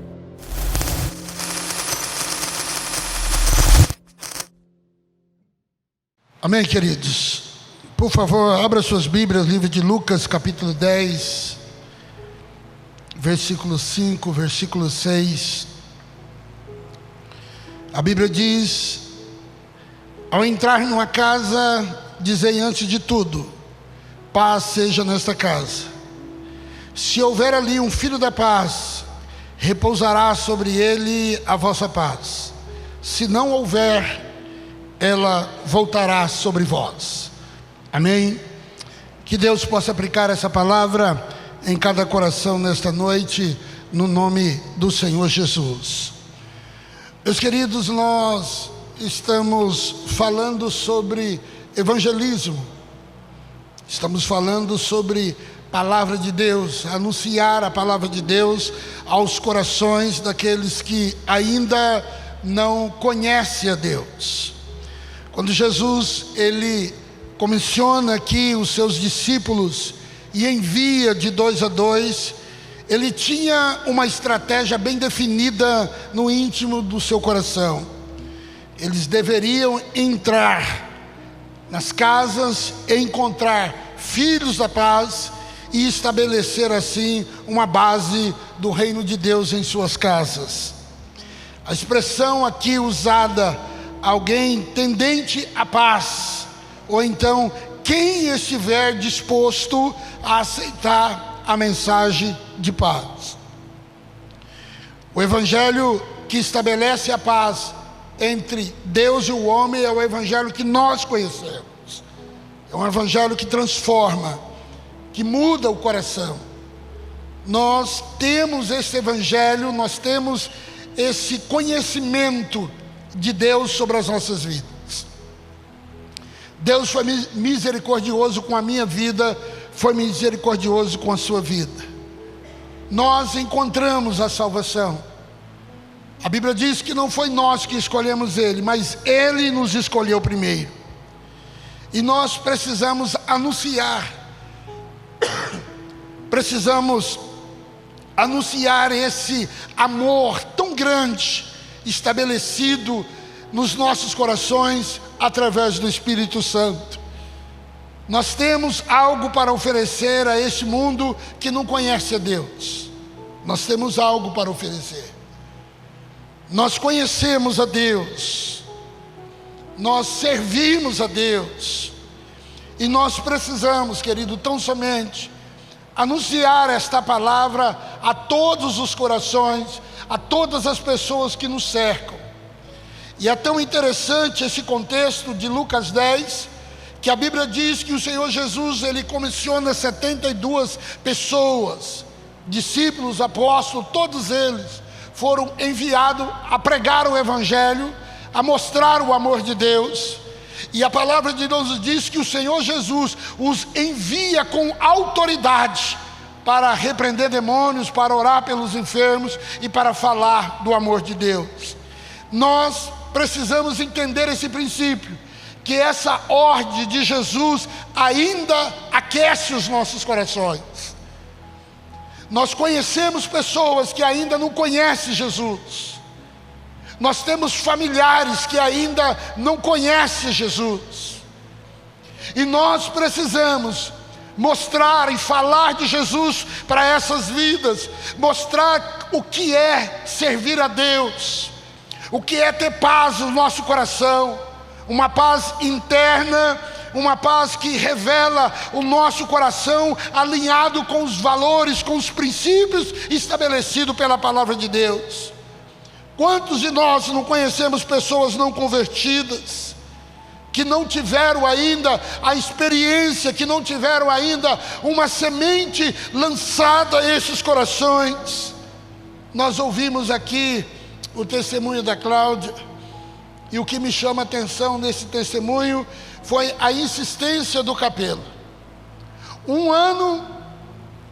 Amém, queridos? Por favor, abra suas Bíblias, livro de Lucas, capítulo 10, versículo 5, versículo 6. A Bíblia diz: ao entrar numa casa, dizei antes de tudo, paz seja nesta casa. Se houver ali um filho da paz, repousará sobre ele a vossa paz. Se não houver, ela voltará sobre vós. Amém? Que Deus possa aplicar essa palavra em cada coração nesta noite, no nome do Senhor Jesus. Meus queridos, nós estamos falando sobre evangelismo. Estamos falando sobre palavra de Deus, anunciar a palavra de Deus aos corações daqueles que ainda não conhecem a Deus. Quando Jesus, ele comissiona aqui os seus discípulos e envia de 2 a 2, ele tinha uma estratégia bem definida no íntimo do seu coração. Eles deveriam entrar nas casas e encontrar filhos da paz e estabelecer assim uma base do reino de Deus em suas casas. A expressão aqui usada, alguém tendente à paz, ou então quem estiver disposto a aceitar a mensagem de paz. O evangelho que estabelece a paz entre Deus e o homem é o evangelho que nós conhecemos. É um evangelho que transforma, que muda o coração. Nós temos esse evangelho, nós temos esse conhecimento de Deus sobre as nossas vidas. Deus foi misericordioso com a minha vida, foi misericordioso com a sua vida. Nós encontramos a salvação. A Bíblia diz que não foi nós que escolhemos Ele, mas Ele nos escolheu primeiro. E nós precisamos anunciar esse amor tão grande estabelecido nos nossos corações através do Espírito Santo. Nós temos algo para oferecer a este mundo que não conhece a Deus. Nós temos algo para oferecer. Nós conhecemos a Deus, nós servimos a Deus, e nós precisamos, querido, tão somente anunciar esta palavra a todos os corações, a todas as pessoas que nos cercam. E é tão interessante esse contexto de Lucas 10, que a Bíblia diz que o Senhor Jesus, Ele comissiona 72 pessoas, discípulos, apóstolos, todos eles foram enviados a pregar o evangelho, a mostrar o amor de Deus. E a palavra de Deus diz que o Senhor Jesus os envia com autoridade para repreender demônios, para orar pelos enfermos e para falar do amor de Deus. Nós precisamos entender esse princípio, que essa ordem de Jesus ainda aquece os nossos corações. Nós conhecemos pessoas que ainda não conhecem Jesus. Nós temos familiares que ainda não conhecem Jesus. E nós precisamos mostrar e falar de Jesus para essas vidas. Mostrar o que é servir a Deus. O que é ter paz no nosso coração. Uma paz interna, uma paz que revela o nosso coração alinhado com os valores, com os princípios estabelecidos pela palavra de Deus. Quantos de nós não conhecemos pessoas não convertidas, que não tiveram ainda a experiência, que não tiveram ainda uma semente lançada a esses corações? Nós ouvimos aqui o testemunho da Cláudia, e o que me chama a atenção nesse testemunho foi a insistência do capelo. Um ano,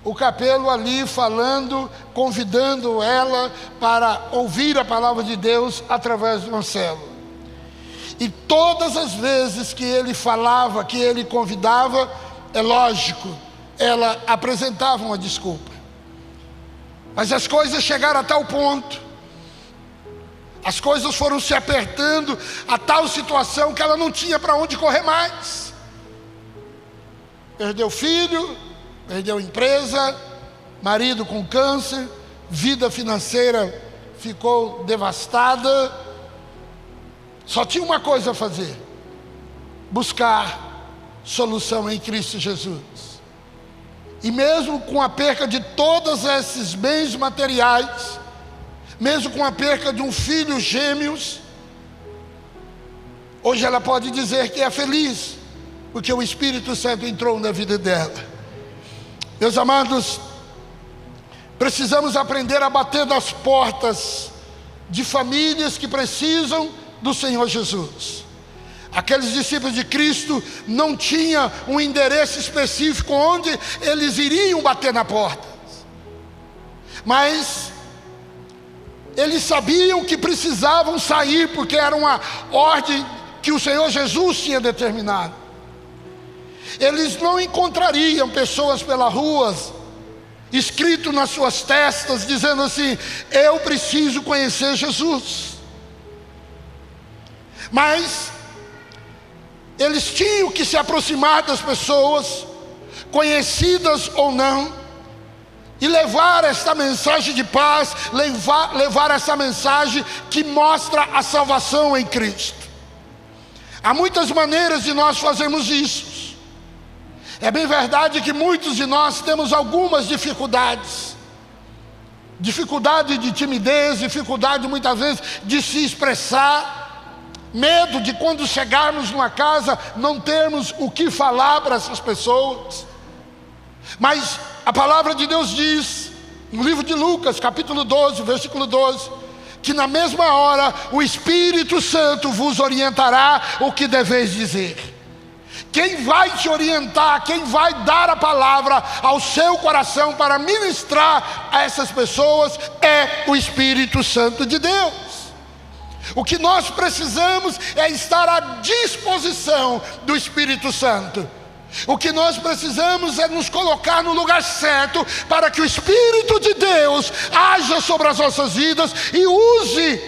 o capelo ali falando, convidando ela para ouvir a palavra de Deus através do célula. E todas as vezes que ele falava, que ele convidava, é lógico, ela apresentava uma desculpa. Mas as coisas chegaram a tal ponto, as coisas foram se apertando a tal situação que ela não tinha para onde correr mais. Perdeu filho, perdeu empresa, marido com câncer, vida financeira ficou devastada. Só tinha uma coisa a fazer: buscar solução em Cristo Jesus. E mesmo com a perca de todos esses bens materiais, mesmo com a perca de um filho gêmeos, hoje ela pode dizer que é feliz, porque o Espírito Santo entrou na vida dela. Meus amados, precisamos aprender a bater nas portas de famílias que precisam do Senhor Jesus. Aqueles discípulos de Cristo não tinham um endereço específico onde eles iriam bater na porta, mas eles sabiam que precisavam sair, porque era uma ordem que o Senhor Jesus tinha determinado. Eles não encontrariam pessoas pelas ruas, escrito nas suas testas, dizendo assim: eu preciso conhecer Jesus. Mas eles tinham que se aproximar das pessoas, conhecidas ou não, e levar esta mensagem de paz, levar essa mensagem que mostra a salvação em Cristo. Há muitas maneiras de nós fazermos isso. É bem verdade que muitos de nós temos algumas dificuldades. Dificuldade de timidez, dificuldade muitas vezes de se expressar, medo de quando chegarmos numa casa não termos o que falar para essas pessoas. Mas a palavra de Deus diz, no livro de Lucas, capítulo 12, versículo 12, que na mesma hora o Espírito Santo vos orientará o que deveis dizer. Quem vai te orientar, quem vai dar a palavra ao seu coração para ministrar a essas pessoas é o Espírito Santo de Deus. O que nós precisamos é estar à disposição do Espírito Santo. O que nós precisamos é nos colocar no lugar certo para que o Espírito de Deus haja sobre as nossas vidas e use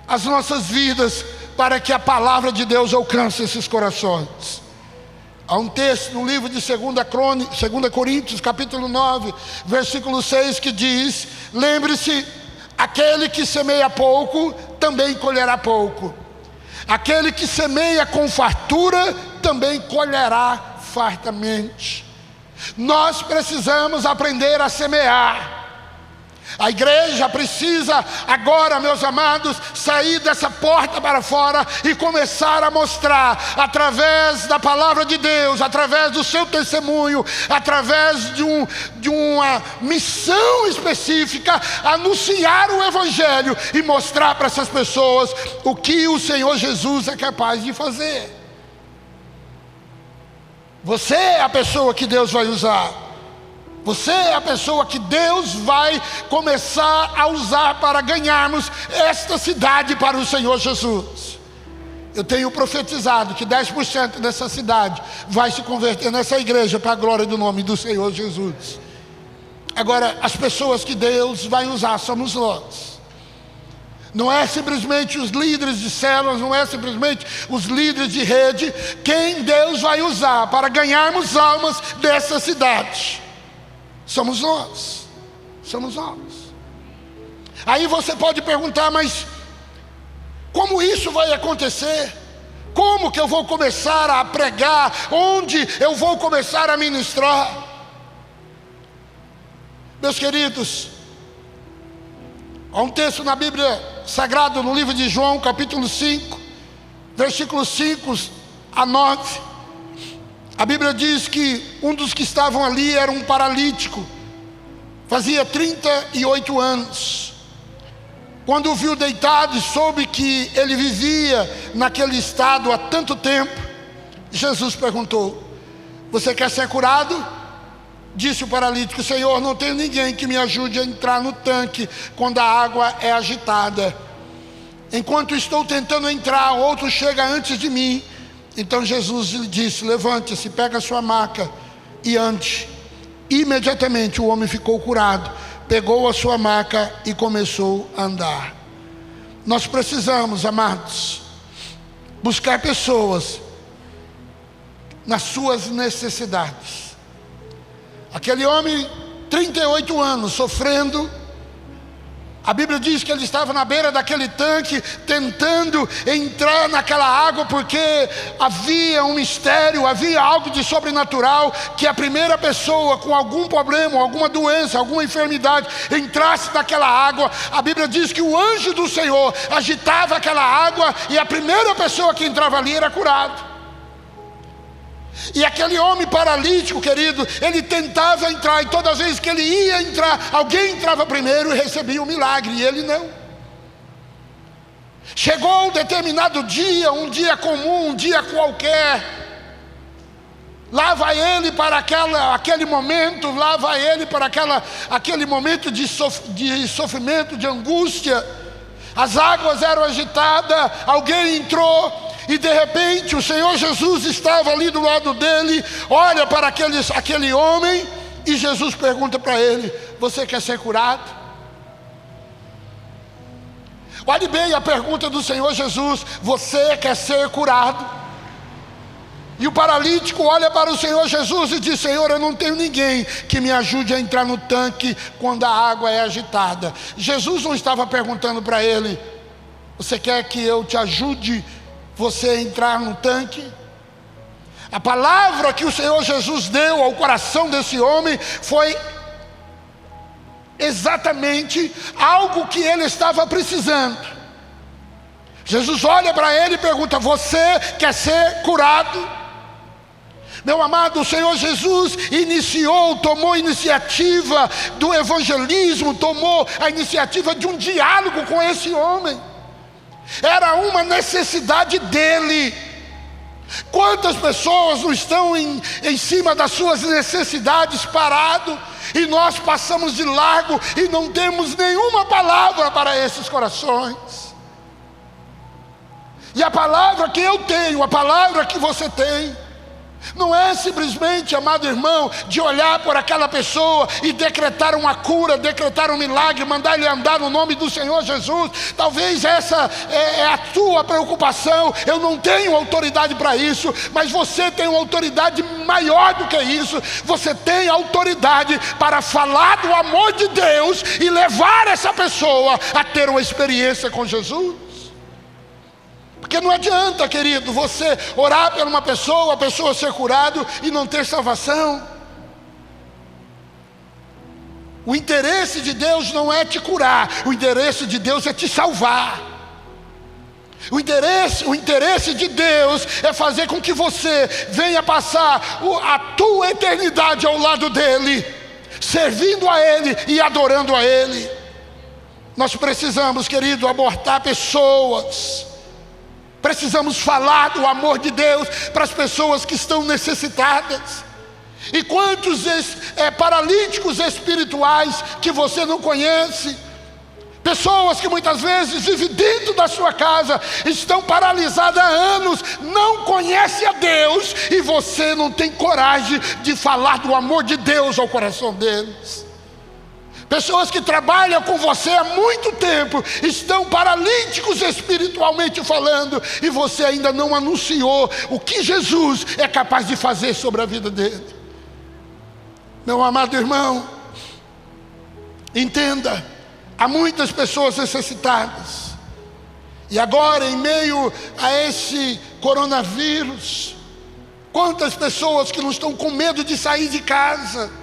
as nossas vidas para que a palavra de Deus alcance esses corações. Há um texto no livro de 2 Coríntios, capítulo 9, versículo 6, que diz: lembre-se, aquele que semeia pouco, também colherá pouco. Aquele que semeia com fartura, também colherá fartamente. Nós precisamos aprender a semear. A igreja precisa agora, meus amados, sair dessa porta para fora e começar a mostrar, através da palavra de Deus, através do seu testemunho, através de uma missão específica, anunciar o Evangelho e mostrar para essas pessoas o que o Senhor Jesus é capaz de fazer. Você é a pessoa que Deus vai usar. Você é a pessoa que Deus vai começar a usar para ganharmos esta cidade para o Senhor Jesus. Eu tenho profetizado que 10% dessa cidade vai se converter nessa igreja para a glória do nome do Senhor Jesus. Agora, as pessoas que Deus vai usar somos nós. Não é simplesmente os líderes de células, não é simplesmente os líderes de rede. Quem Deus vai usar para ganharmos almas dessa cidade somos nós. Somos nós. Aí você pode perguntar, mas como isso vai acontecer? Como que eu vou começar a pregar? Onde eu vou começar a ministrar? Meus queridos, há um texto na Bíblia Sagrada, no livro de João, capítulo 5, versículos 5 a 9. A Bíblia diz que um dos que estavam ali era um paralítico, fazia 38 anos. Quando o viu deitado e soube que ele vivia naquele estado há tanto tempo, Jesus perguntou: você quer ser curado? Disse o paralítico: Senhor, não tenho ninguém que me ajude a entrar no tanque quando a água é agitada. Enquanto estou tentando entrar, outro chega antes de mim. Então Jesus lhe disse: levante-se, pega a sua maca e ande. Imediatamente o homem ficou curado, pegou a sua maca e começou a andar. Nós precisamos, amados, buscar pessoas nas suas necessidades. Aquele homem, 38 anos, sofrendo. A Bíblia diz que ele estava na beira daquele tanque, tentando entrar naquela água, porque havia um mistério, havia algo de sobrenatural, que a primeira pessoa com algum problema, alguma doença, alguma enfermidade, entrasse naquela água. A Bíblia diz que o anjo do Senhor agitava aquela água, e a primeira pessoa que entrava ali era curado. E aquele homem paralítico, querido, ele tentava entrar, e todas as vezes que ele ia entrar, alguém entrava primeiro e recebia o milagre, e ele não. Chegou um determinado dia, um dia comum, um dia qualquer, lá vai ele para aquele momento, lá vai ele para aquele momento de sofrimento, de angústia. As águas eram agitadas, alguém entrou, e de repente o Senhor Jesus estava ali do lado dele, olha para aquele homem, e Jesus pergunta para ele: você quer ser curado? Olhe bem a pergunta do Senhor Jesus: você quer ser curado? E o paralítico olha para o Senhor Jesus e diz: Senhor, eu não tenho ninguém que me ajude a entrar no tanque quando a água é agitada. Jesus não estava perguntando para ele: você quer que eu te ajude você a entrar no tanque? A palavra que o Senhor Jesus deu ao coração desse homem foi exatamente algo que ele estava precisando. Jesus olha para ele e pergunta: você quer ser curado? Meu amado, o Senhor Jesus tomou a iniciativa do evangelismo, tomou a iniciativa de um diálogo com esse homem. Era uma necessidade dele. Quantas pessoas não estão em cima das suas necessidades parado, e nós passamos de largo e não temos nenhuma palavra para esses corações. E a palavra que eu tenho, a palavra que você tem, não é simplesmente, amado irmão, de olhar por aquela pessoa e decretar uma cura, decretar um milagre, mandar ele andar no nome do Senhor Jesus. Talvez essa é a tua preocupação. Eu não tenho autoridade para isso, mas você tem uma autoridade maior do que isso. Você tem autoridade para falar do amor de Deus e levar essa pessoa a ter uma experiência com Jesus. Porque não adianta, querido, você orar por uma pessoa, a pessoa ser curado e não ter salvação. O interesse de Deus não é te curar, o interesse de Deus é te salvar. O interesse de Deus é fazer com que você venha passar a tua eternidade ao lado dele, servindo a ele e adorando a ele. Nós precisamos, querido, abordar pessoas. Precisamos falar do amor de Deus para as pessoas que estão necessitadas. E quantos paralíticos espirituais que você não conhece? Pessoas que muitas vezes vivem dentro da sua casa, estão paralisadas há anos, não conhecem a Deus, e você não tem coragem de falar do amor de Deus ao coração deles. Pessoas que trabalham com você há muito tempo, estão paralíticos espiritualmente falando, e você ainda não anunciou o que Jesus é capaz de fazer sobre a vida dele. Meu amado irmão, entenda, há muitas pessoas necessitadas. E agora, em meio a esse coronavírus, quantas pessoas que não estão com medo de sair de casa.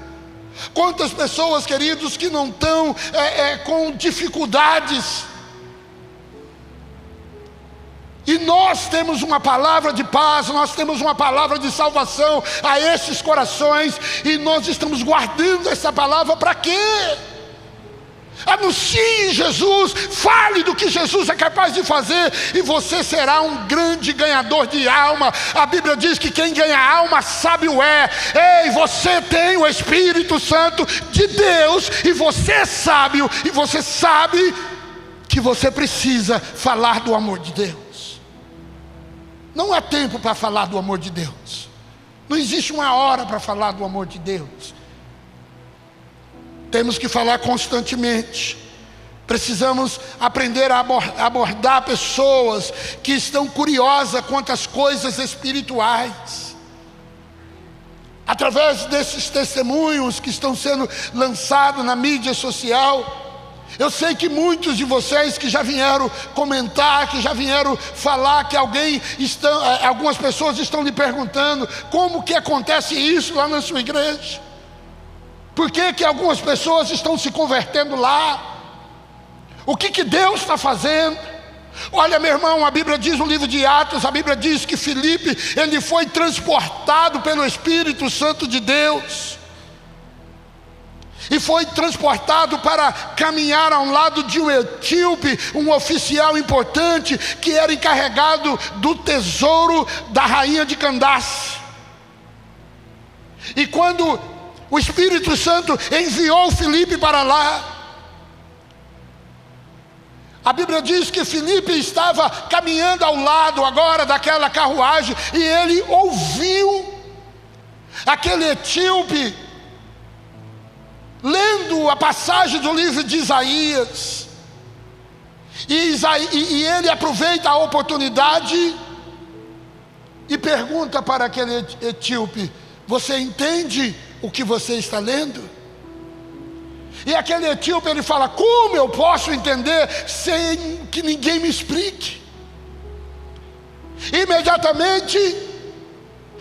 Quantas pessoas, queridos, que não estão com dificuldades. E nós temos uma palavra de paz, nós temos uma palavra de salvação a esses corações, e nós estamos guardando essa palavra para quê? Anuncie Jesus, fale do que Jesus é capaz de fazer, e você será um grande ganhador de alma. A Bíblia diz que quem ganha alma sábio é. Ei, você tem o Espírito Santo de Deus, e você é sábio, e você sabe que você precisa falar do amor de Deus. Não há tempo para falar do amor de Deus. Não existe uma hora para falar do amor de Deus. Temos que falar constantemente. Precisamos aprender a abordar pessoas que estão curiosas quanto às coisas espirituais. Através desses testemunhos que estão sendo lançados na mídia social, eu sei que muitos de vocês que já vieram comentar, que já vieram falar, que algumas pessoas estão lhe perguntando como que acontece isso lá na sua igreja. Por que algumas pessoas estão se convertendo lá? O que Deus está fazendo? Olha, meu irmão, a Bíblia diz no livro de Atos, a Bíblia diz que Filipe, ele foi transportado pelo Espírito Santo de Deus. E foi transportado para caminhar ao lado de um etíope, um oficial importante, que era encarregado do tesouro da rainha de Candace. E quando o Espírito Santo enviou Filipe para lá, a Bíblia diz que Filipe estava caminhando ao lado agora daquela carruagem, e ele ouviu aquele etíope lendo a passagem do livro de Isaías. E ele aproveita a oportunidade e pergunta para aquele etíope: você entende o que você está lendo? E aquele etíope, ele fala: como eu posso entender sem que ninguém me explique? Imediatamente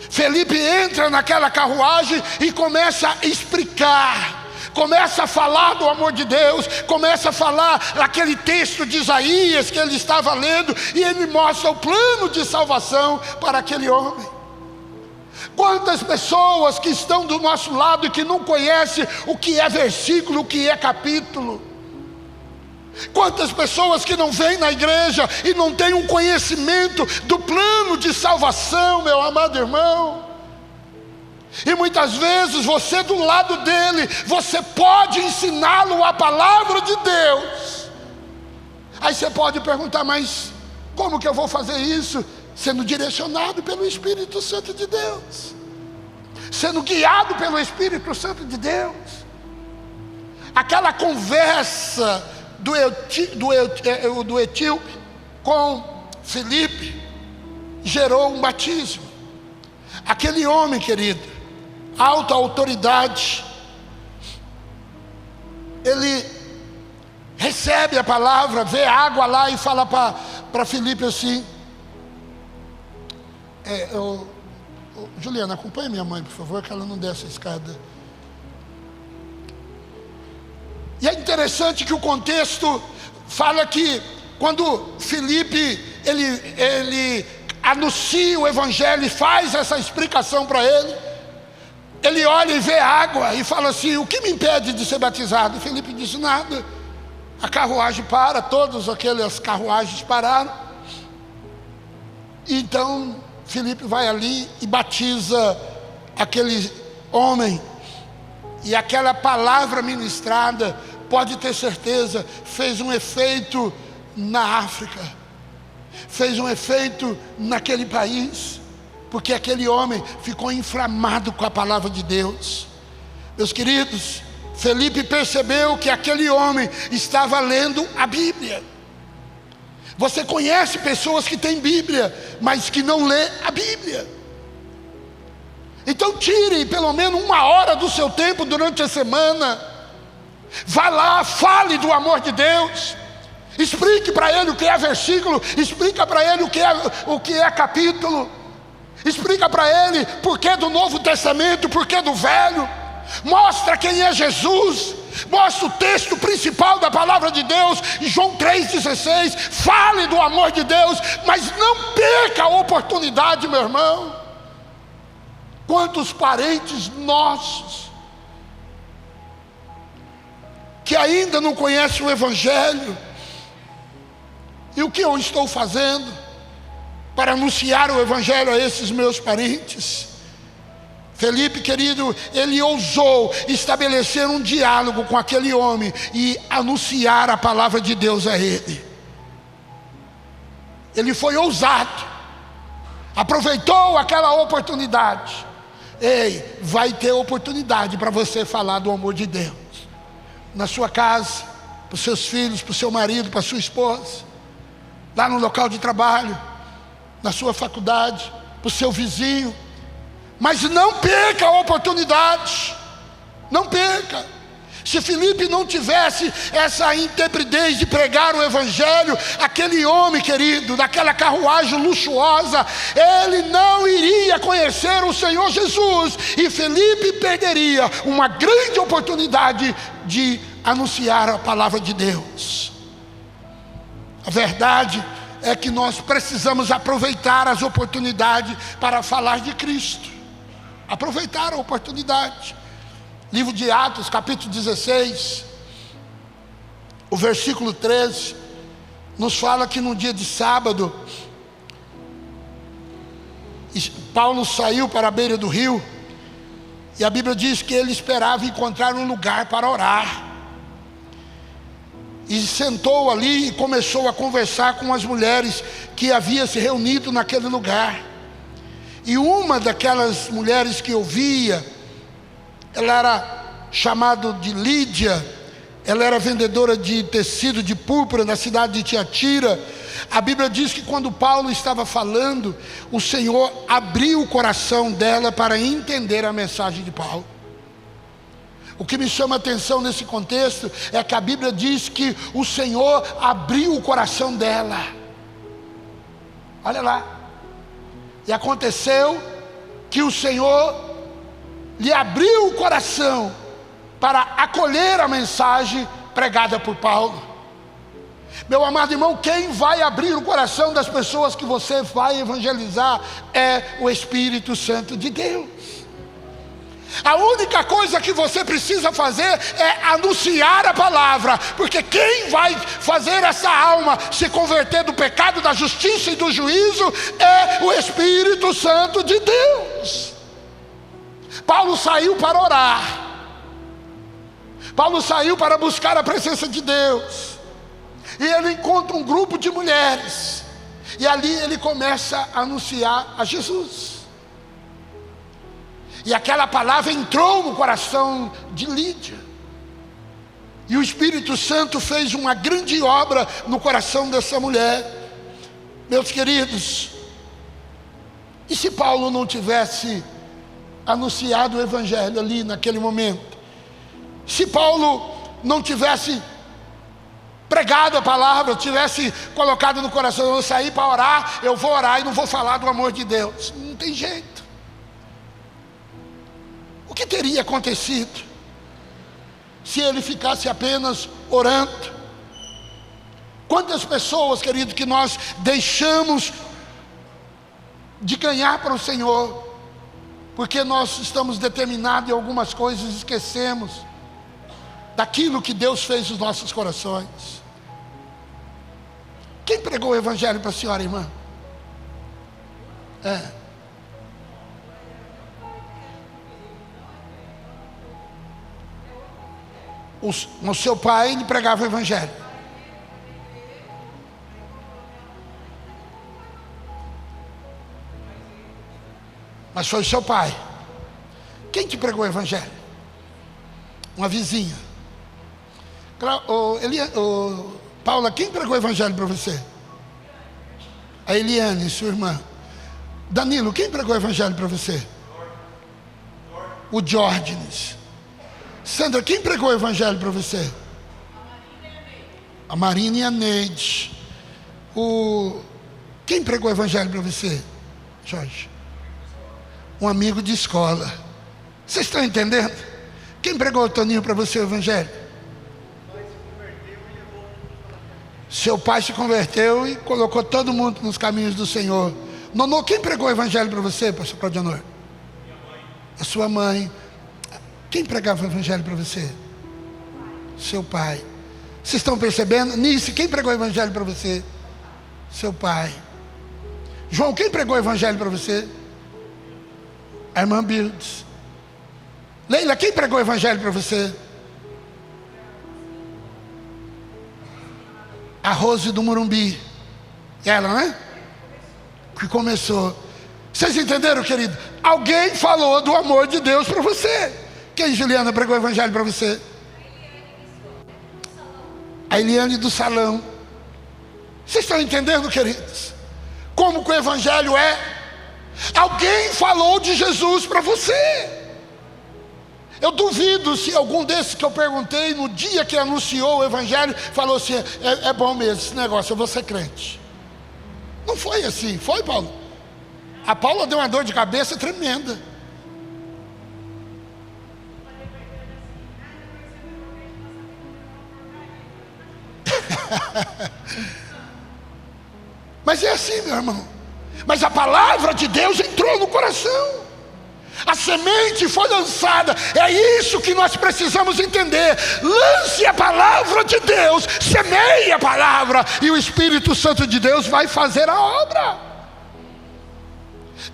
Felipe entra naquela carruagem e começa a explicar, começa a falar do amor de Deus, começa a falar aquele texto de Isaías que ele estava lendo, e ele mostra o plano de salvação para aquele homem. Quantas pessoas que estão do nosso lado e que não conhecem o que é versículo, o que é capítulo. Quantas pessoas que não vêm na igreja e não têm um conhecimento do plano de salvação, meu amado irmão. E muitas vezes você do lado dele, você pode ensiná-lo a palavra de Deus. Aí você pode perguntar: mas como que eu vou fazer isso? Sendo direcionado pelo Espírito Santo de Deus, sendo guiado pelo Espírito Santo de Deus. Aquela conversa do etíope com Felipe gerou um batismo. Aquele homem, querido, alta autoridade, ele recebe a palavra, vê água lá e fala para Felipe assim: Juliana, acompanhe minha mãe, por favor, que ela não desce a escada. E é interessante que o contexto fala que quando Felipe ele anuncia o evangelho e faz essa explicação para ele, ele olha e vê água e fala assim: o que me impede de ser batizado? E Felipe disse: nada. A carruagem para, todas aquelas carruagens pararam. Então Felipe vai ali e batiza aquele homem. E aquela palavra ministrada, pode ter certeza, fez um efeito na África, fez um efeito naquele país, porque aquele homem ficou inflamado com a palavra de Deus. Meus queridos, Felipe percebeu que aquele homem estava lendo a Bíblia. Você conhece pessoas que têm Bíblia, mas que não lê a Bíblia. Então tire pelo menos 1 hora do seu tempo durante a semana. Vá lá, fale do amor de Deus. Explique para ele o que é versículo. Explica para ele o que é capítulo. Explica para ele por que do Novo Testamento, por que do Velho. Mostra quem é Jesus. Mostra o texto principal da palavra de Deus, João 3,16. Fale do amor de Deus, mas não perca a oportunidade, meu irmão. Quantos parentes nossos que ainda não conhecem o Evangelho? E o que eu estou fazendo para anunciar o Evangelho a esses meus parentes? Felipe, querido, ele ousou estabelecer um diálogo com aquele homem e anunciar a palavra de Deus a ele. Ele foi ousado, aproveitou aquela oportunidade. Ei, vai ter oportunidade para você falar do amor de Deus na sua casa, para os seus filhos, para o seu marido, para a sua esposa, lá no local de trabalho, na sua faculdade, para o seu vizinho. Mas não perca a oportunidade, não perca. Se Felipe não tivesse essa intrepidez de pregar o Evangelho, aquele homem, querido, daquela carruagem luxuosa, ele não iria conhecer o Senhor Jesus. E Felipe perderia uma grande oportunidade de anunciar a palavra de Deus. A verdade é que nós precisamos aproveitar as oportunidades para falar de Cristo. Aproveitar a oportunidade. Livro de Atos, capítulo 16, o versículo 13, nos fala que no dia de sábado, Paulo saiu para a beira do rio, e a Bíblia diz que ele esperava encontrar um lugar para orar. E sentou ali e começou a conversar com as mulheres que haviam se reunido naquele lugar. E uma daquelas mulheres que ouvia, ela era chamada de Lídia, ela era vendedora de tecido de púrpura na cidade de Tiatira. A Bíblia diz que quando Paulo estava falando, o Senhor abriu o coração dela para entender a mensagem de Paulo. O que me chama a atenção nesse contexto é que a Bíblia diz que o Senhor abriu o coração dela. Olha lá. E aconteceu que o Senhor lhe abriu o coração para acolher a mensagem pregada por Paulo. Meu amado irmão, quem vai abrir o coração das pessoas que você vai evangelizar é o Espírito Santo de Deus. A única coisa que você precisa fazer é anunciar a palavra, porque quem vai fazer essa alma se converter do pecado, da justiça e do juízo é o Espírito Santo de Deus. Paulo saiu para orar. Paulo saiu para buscar a presença de Deus. E ele encontra um grupo de mulheres. E ali ele começa a anunciar a Jesus. E aquela palavra entrou no coração de Lídia. E o Espírito Santo fez uma grande obra no coração dessa mulher. Meus queridos, e se Paulo não tivesse anunciado o Evangelho ali naquele momento? Se Paulo não tivesse pregado a palavra, tivesse colocado no coração, eu vou sair para orar, eu vou orar e não vou falar do amor de Deus. Não tem jeito. O que teria acontecido se ele ficasse apenas orando? Quantas pessoas, querido, que nós deixamos de ganhar para o Senhor, porque nós estamos determinados em algumas coisas e esquecemos daquilo que Deus fez nos nossos corações. Quem pregou o Evangelho para a senhora, irmã? O seu pai, ele pregava o Evangelho. Mas foi o seu pai. Quem te pregou o Evangelho? Uma vizinha. Paula, quem pregou o Evangelho para você? A Eliane, sua irmã. Danilo, quem pregou o Evangelho para você? O Diógenes. Sandra, quem pregou o Evangelho para você? A Marina e a Neide. Quem pregou o Evangelho para você, Jorge? Um amigo de escola. Vocês estão entendendo? Quem pregou o Toninho para você o Evangelho? Seu pai se converteu e colocou todo mundo nos caminhos do Senhor. Nonô, quem pregou o Evangelho para você, pastor Claudionor? A sua mãe. Quem pregava o Evangelho para você? Seu pai. Vocês estão percebendo? Nice, quem pregou o Evangelho para você? Seu pai. João, quem pregou o Evangelho para você? A irmã Bildes. Leila, quem pregou o Evangelho para você? A Rose do Morumbi. Ela, né? Que começou. Vocês entenderam, querido? Alguém falou do amor de Deus para você. Quem, Juliana, pregou o Evangelho para você? A Eliane do salão. Vocês estão entendendo, queridos? Como que o Evangelho é? Alguém falou de Jesus para você. Eu duvido se algum desses que eu perguntei no dia que anunciou o Evangelho falou assim: é bom mesmo esse negócio, eu vou ser crente. Não foi assim, foi, Paulo? A Paula deu uma dor de cabeça tremenda. Mas é assim, meu irmão. Mas a palavra de Deus entrou no coração. A semente foi lançada. É isso que nós precisamos entender. Lance a palavra de Deus, semeie a palavra, e o Espírito Santo de Deus vai fazer a obra.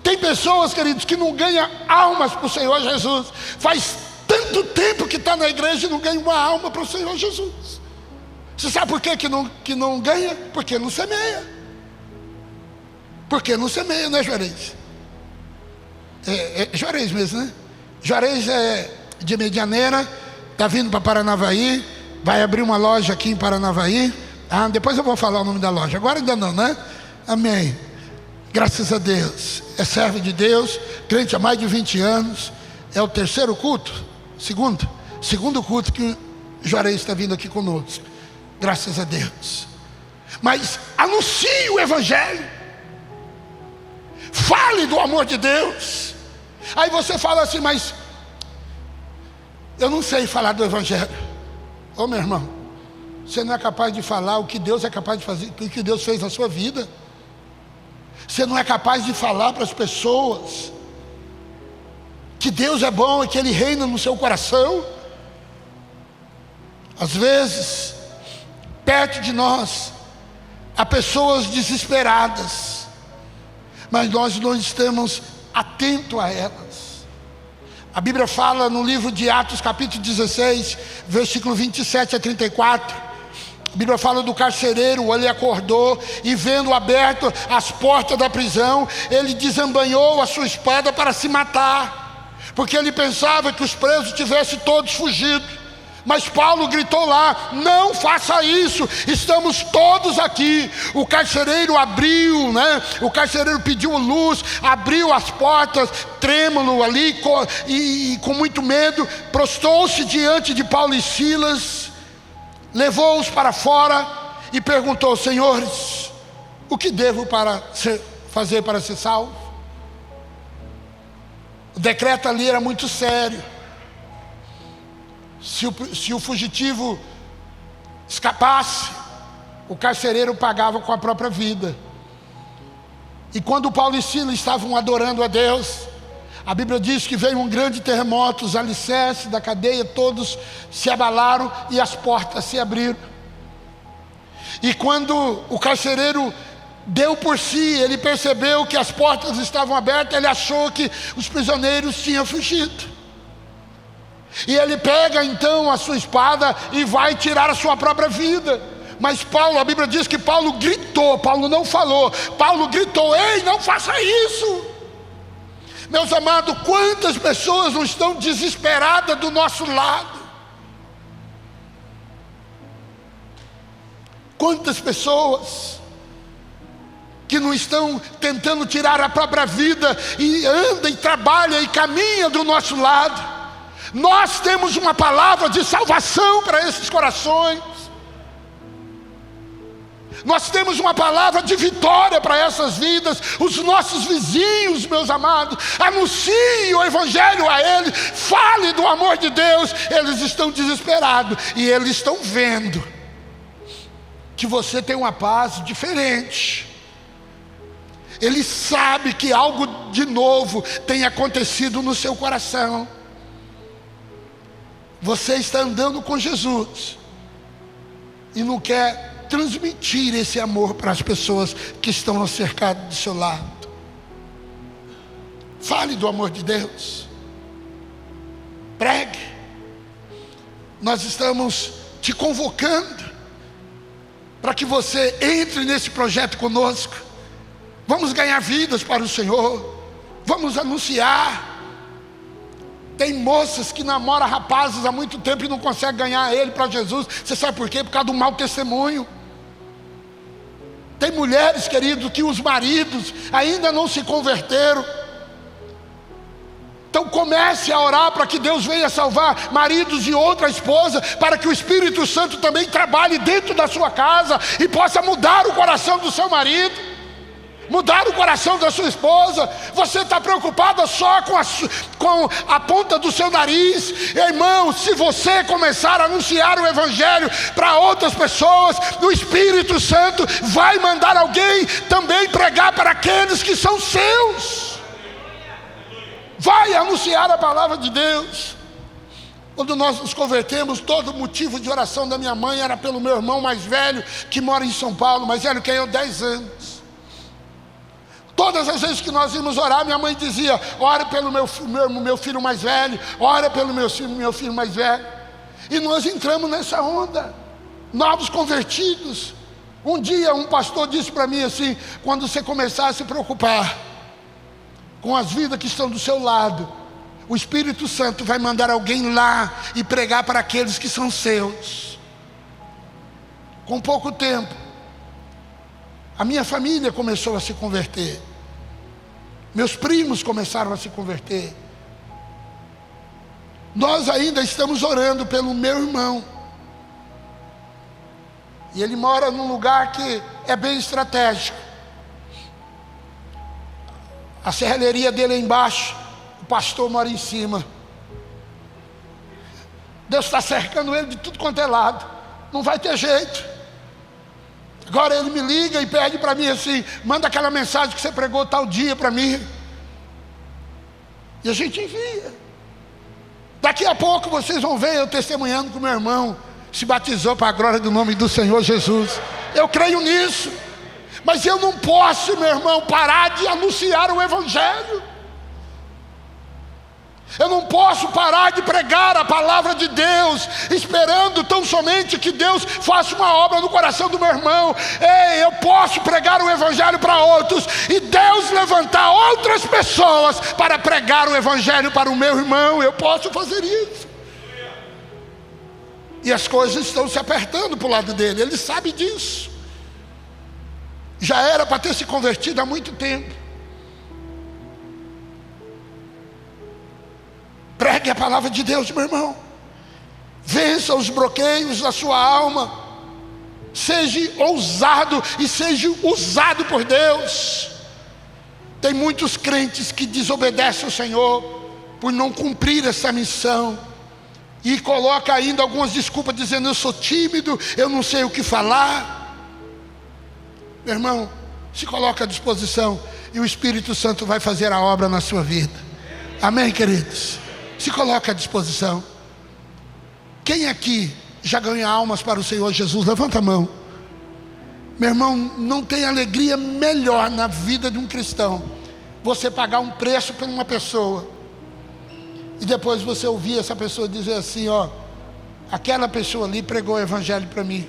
Tem pessoas, queridos, que não ganham almas para o Senhor Jesus. Faz tanto tempo que está na igreja e não ganha uma alma para o Senhor Jesus. Você sabe por que não ganha? Porque não semeia. Porque não semeia, né, Juarez? É Juarez mesmo, né? Juarez é de Medianeira, está vindo para Paranavaí, vai abrir uma loja aqui em Paranavaí, Depois eu vou falar o nome da loja. Agora ainda não, né? Amém. Graças a Deus. É servo de Deus, crente há mais de 20 anos. É o terceiro culto? Segundo culto que o Juarez está vindo aqui conosco. Graças a Deus. Mas anuncie o Evangelho. Fale do amor de Deus. Aí você fala assim, mas eu não sei falar do Evangelho. Ô meu irmão, você não é capaz de falar o que Deus é capaz de fazer, o que Deus fez na sua vida. Você não é capaz de falar para as pessoas que Deus é bom e que Ele reina no seu coração. Às vezes, perto de nós, há pessoas desesperadas, mas nós não estamos atentos a elas. A Bíblia fala no livro de Atos, capítulo 16, versículo 27 a 34. A Bíblia fala do carcereiro. Ele acordou e, vendo aberto as portas da prisão, ele desembanhou a sua espada para se matar, porque ele pensava que os presos tivessem todos fugido. Mas Paulo gritou lá: não faça isso, estamos todos aqui. O carcereiro abriu, né? O carcereiro pediu luz, abriu as portas, trêmulo ali, e com muito medo, prostrou-se diante de Paulo e Silas, levou-os para fora e perguntou: senhores, o que devo fazer para ser salvo? O decreto ali era muito sério. Se o fugitivo escapasse, o carcereiro pagava com a própria vida. E quando Paulo e Silas estavam adorando a Deus, a Bíblia diz que veio um grande terremoto, os alicerces da cadeia todos se abalaram e as portas se abriram. E quando o carcereiro deu por si, ele percebeu que as portas estavam abertas, ele achou que os prisioneiros tinham fugido. E ele pega então a sua espada e vai tirar a sua própria vida. Mas Paulo, a Bíblia diz que Paulo gritou, Paulo não falou, Paulo gritou: ei, não faça isso. Meus amados, quantas pessoas não estão desesperadas do nosso lado? Quantas pessoas que não estão tentando tirar a própria vida e anda e trabalha e caminha do nosso lado? Nós temos uma palavra de salvação para esses corações. Nós temos uma palavra de vitória para essas vidas. Os nossos vizinhos, meus amados, anuncie o Evangelho a eles, fale do amor de Deus. Eles estão desesperados e eles estão vendo que você tem uma paz diferente. Ele sabe que algo de novo tem acontecido no seu coração. Você está andando com Jesus e não quer transmitir esse amor para as pessoas que estão cercadas do seu lado. Fale do amor de Deus. Pregue. Nós estamos te convocando para que você entre nesse projeto conosco. Vamos ganhar vidas para o Senhor. Vamos anunciar. Tem moças que namoram rapazes há muito tempo e não conseguem ganhar ele para Jesus. Você sabe por quê? Por causa do mau testemunho. Tem mulheres, queridos, que os maridos ainda não se converteram. Então comece a orar para que Deus venha salvar maridos de outra esposa, para que o Espírito Santo também trabalhe dentro da sua casa e possa mudar o coração do seu marido, mudar o coração da sua esposa. Você está preocupada só com a ponta do seu nariz. Irmão, se você começar a anunciar o Evangelho para outras pessoas, o Espírito Santo vai mandar alguém também pregar para aqueles que são seus. Vai anunciar a palavra de Deus. Quando nós nos convertemos, todo motivo de oração da minha mãe era pelo meu irmão mais velho, que mora em São Paulo, mais velho que eu, 10 anos. Todas as vezes que nós íamos orar, minha mãe dizia: ora pelo meu filho mais velho, ora pelo meu filho mais velho. E nós entramos nessa onda, novos convertidos. Um dia um pastor disse para mim assim: quando você começar a se preocupar com as vidas que estão do seu lado, o Espírito Santo vai mandar alguém lá e pregar para aqueles que são seus. Com pouco tempo, a minha família começou a se converter. Meus primos começaram a se converter. Nós ainda estamos orando pelo meu irmão. E ele mora num lugar que é bem estratégico. A serralheria dele é embaixo, o pastor mora em cima. Deus está cercando ele de tudo quanto é lado. Não vai ter jeito. Agora ele me liga e pede para mim assim: manda aquela mensagem que você pregou tal dia para mim. E a gente envia. Daqui a pouco vocês vão ver eu testemunhando que o meu irmão se batizou para a glória do nome do Senhor Jesus. Eu creio nisso. Mas eu não posso, meu irmão, parar de anunciar o Evangelho. Eu não posso parar de pregar a palavra de Deus, esperando tão somente que Deus faça uma obra no coração do meu irmão. Ei, eu posso pregar o Evangelho para outros e Deus levantar outras pessoas para pregar o Evangelho para o meu irmão. Eu posso fazer isso. E as coisas estão se apertando para o lado dele, ele sabe disso. Já era para ter se convertido há muito tempo. Pregue a palavra de Deus, meu irmão. Vença os bloqueios da sua alma. Seja ousado e seja usado por Deus. Tem muitos crentes que desobedecem ao Senhor por não cumprir essa missão. E coloca ainda algumas desculpas dizendo: eu sou tímido, eu não sei o que falar. Meu irmão, se coloca à disposição e o Espírito Santo vai fazer a obra na sua vida. Amém, queridos? Se coloca à disposição. Quem aqui já ganha almas para o Senhor Jesus? Levanta a mão. Meu irmão, não tem alegria melhor na vida de um cristão você pagar um preço por uma pessoa e depois você ouvir essa pessoa dizer assim: ó, aquela pessoa ali pregou o Evangelho para mim.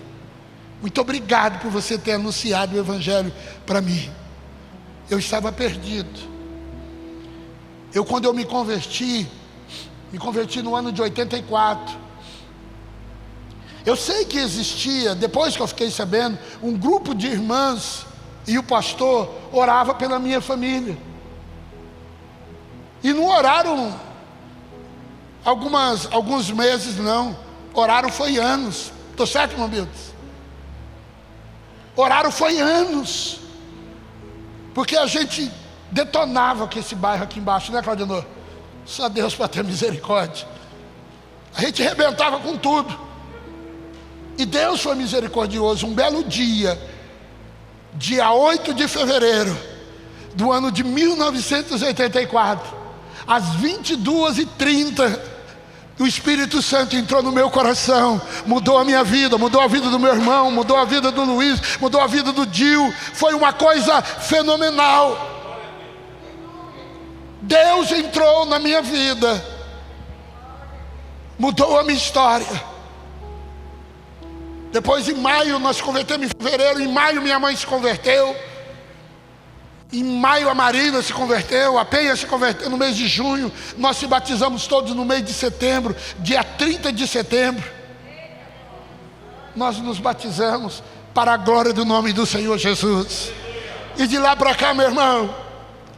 Muito obrigado por você ter anunciado o Evangelho para mim. Eu estava perdido. Quando eu me converti no ano de 84. Eu sei que existia, depois que eu fiquei sabendo, um grupo de irmãs e o pastor orava pela minha família. E não oraram alguns meses, não. Oraram foi anos. Estou certo, irmão Bildes? Oraram foi anos. Porque a gente detonava com esse bairro aqui embaixo, né, Claudionor? Só Deus para ter misericórdia. A gente arrebentava com tudo. E Deus foi misericordioso. Um belo dia, dia 8 de fevereiro do ano de 1984, às 22h30, o Espírito Santo entrou no meu coração, mudou a minha vida, mudou a vida do meu irmão, mudou a vida do Luiz, mudou a vida do Dil. Foi uma coisa fenomenal. Deus entrou na minha vida, mudou a minha história. Depois, em maio, nós convertemos. Em fevereiro, em maio minha mãe se converteu. Em maio a Marina se converteu, a Penha se converteu no mês de junho. Nós se batizamos todos no mês de setembro. Dia 30 de setembro nós nos batizamos para a glória do nome do Senhor Jesus. E de lá para cá, meu irmão,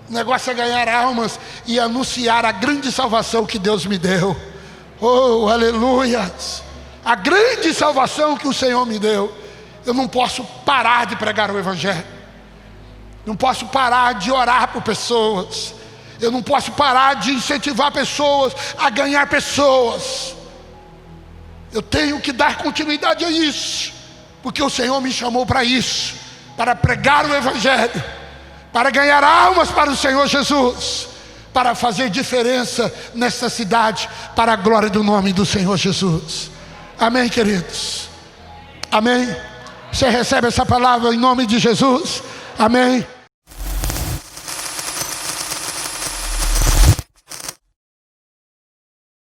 o negócio é ganhar almas e anunciar a grande salvação que Deus me deu. Oh, aleluia! A grande salvação que o Senhor me deu. Eu não posso parar de pregar o Evangelho. Não posso parar de orar por pessoas. Eu não posso parar de incentivar pessoas a ganhar pessoas. Eu tenho que dar continuidade a isso, porque o Senhor me chamou para isso, para pregar o Evangelho, para ganhar almas para o Senhor Jesus, para fazer diferença nesta cidade, para a glória do nome do Senhor Jesus. Amém, queridos? Amém? Você recebe essa palavra em nome de Jesus? Amém?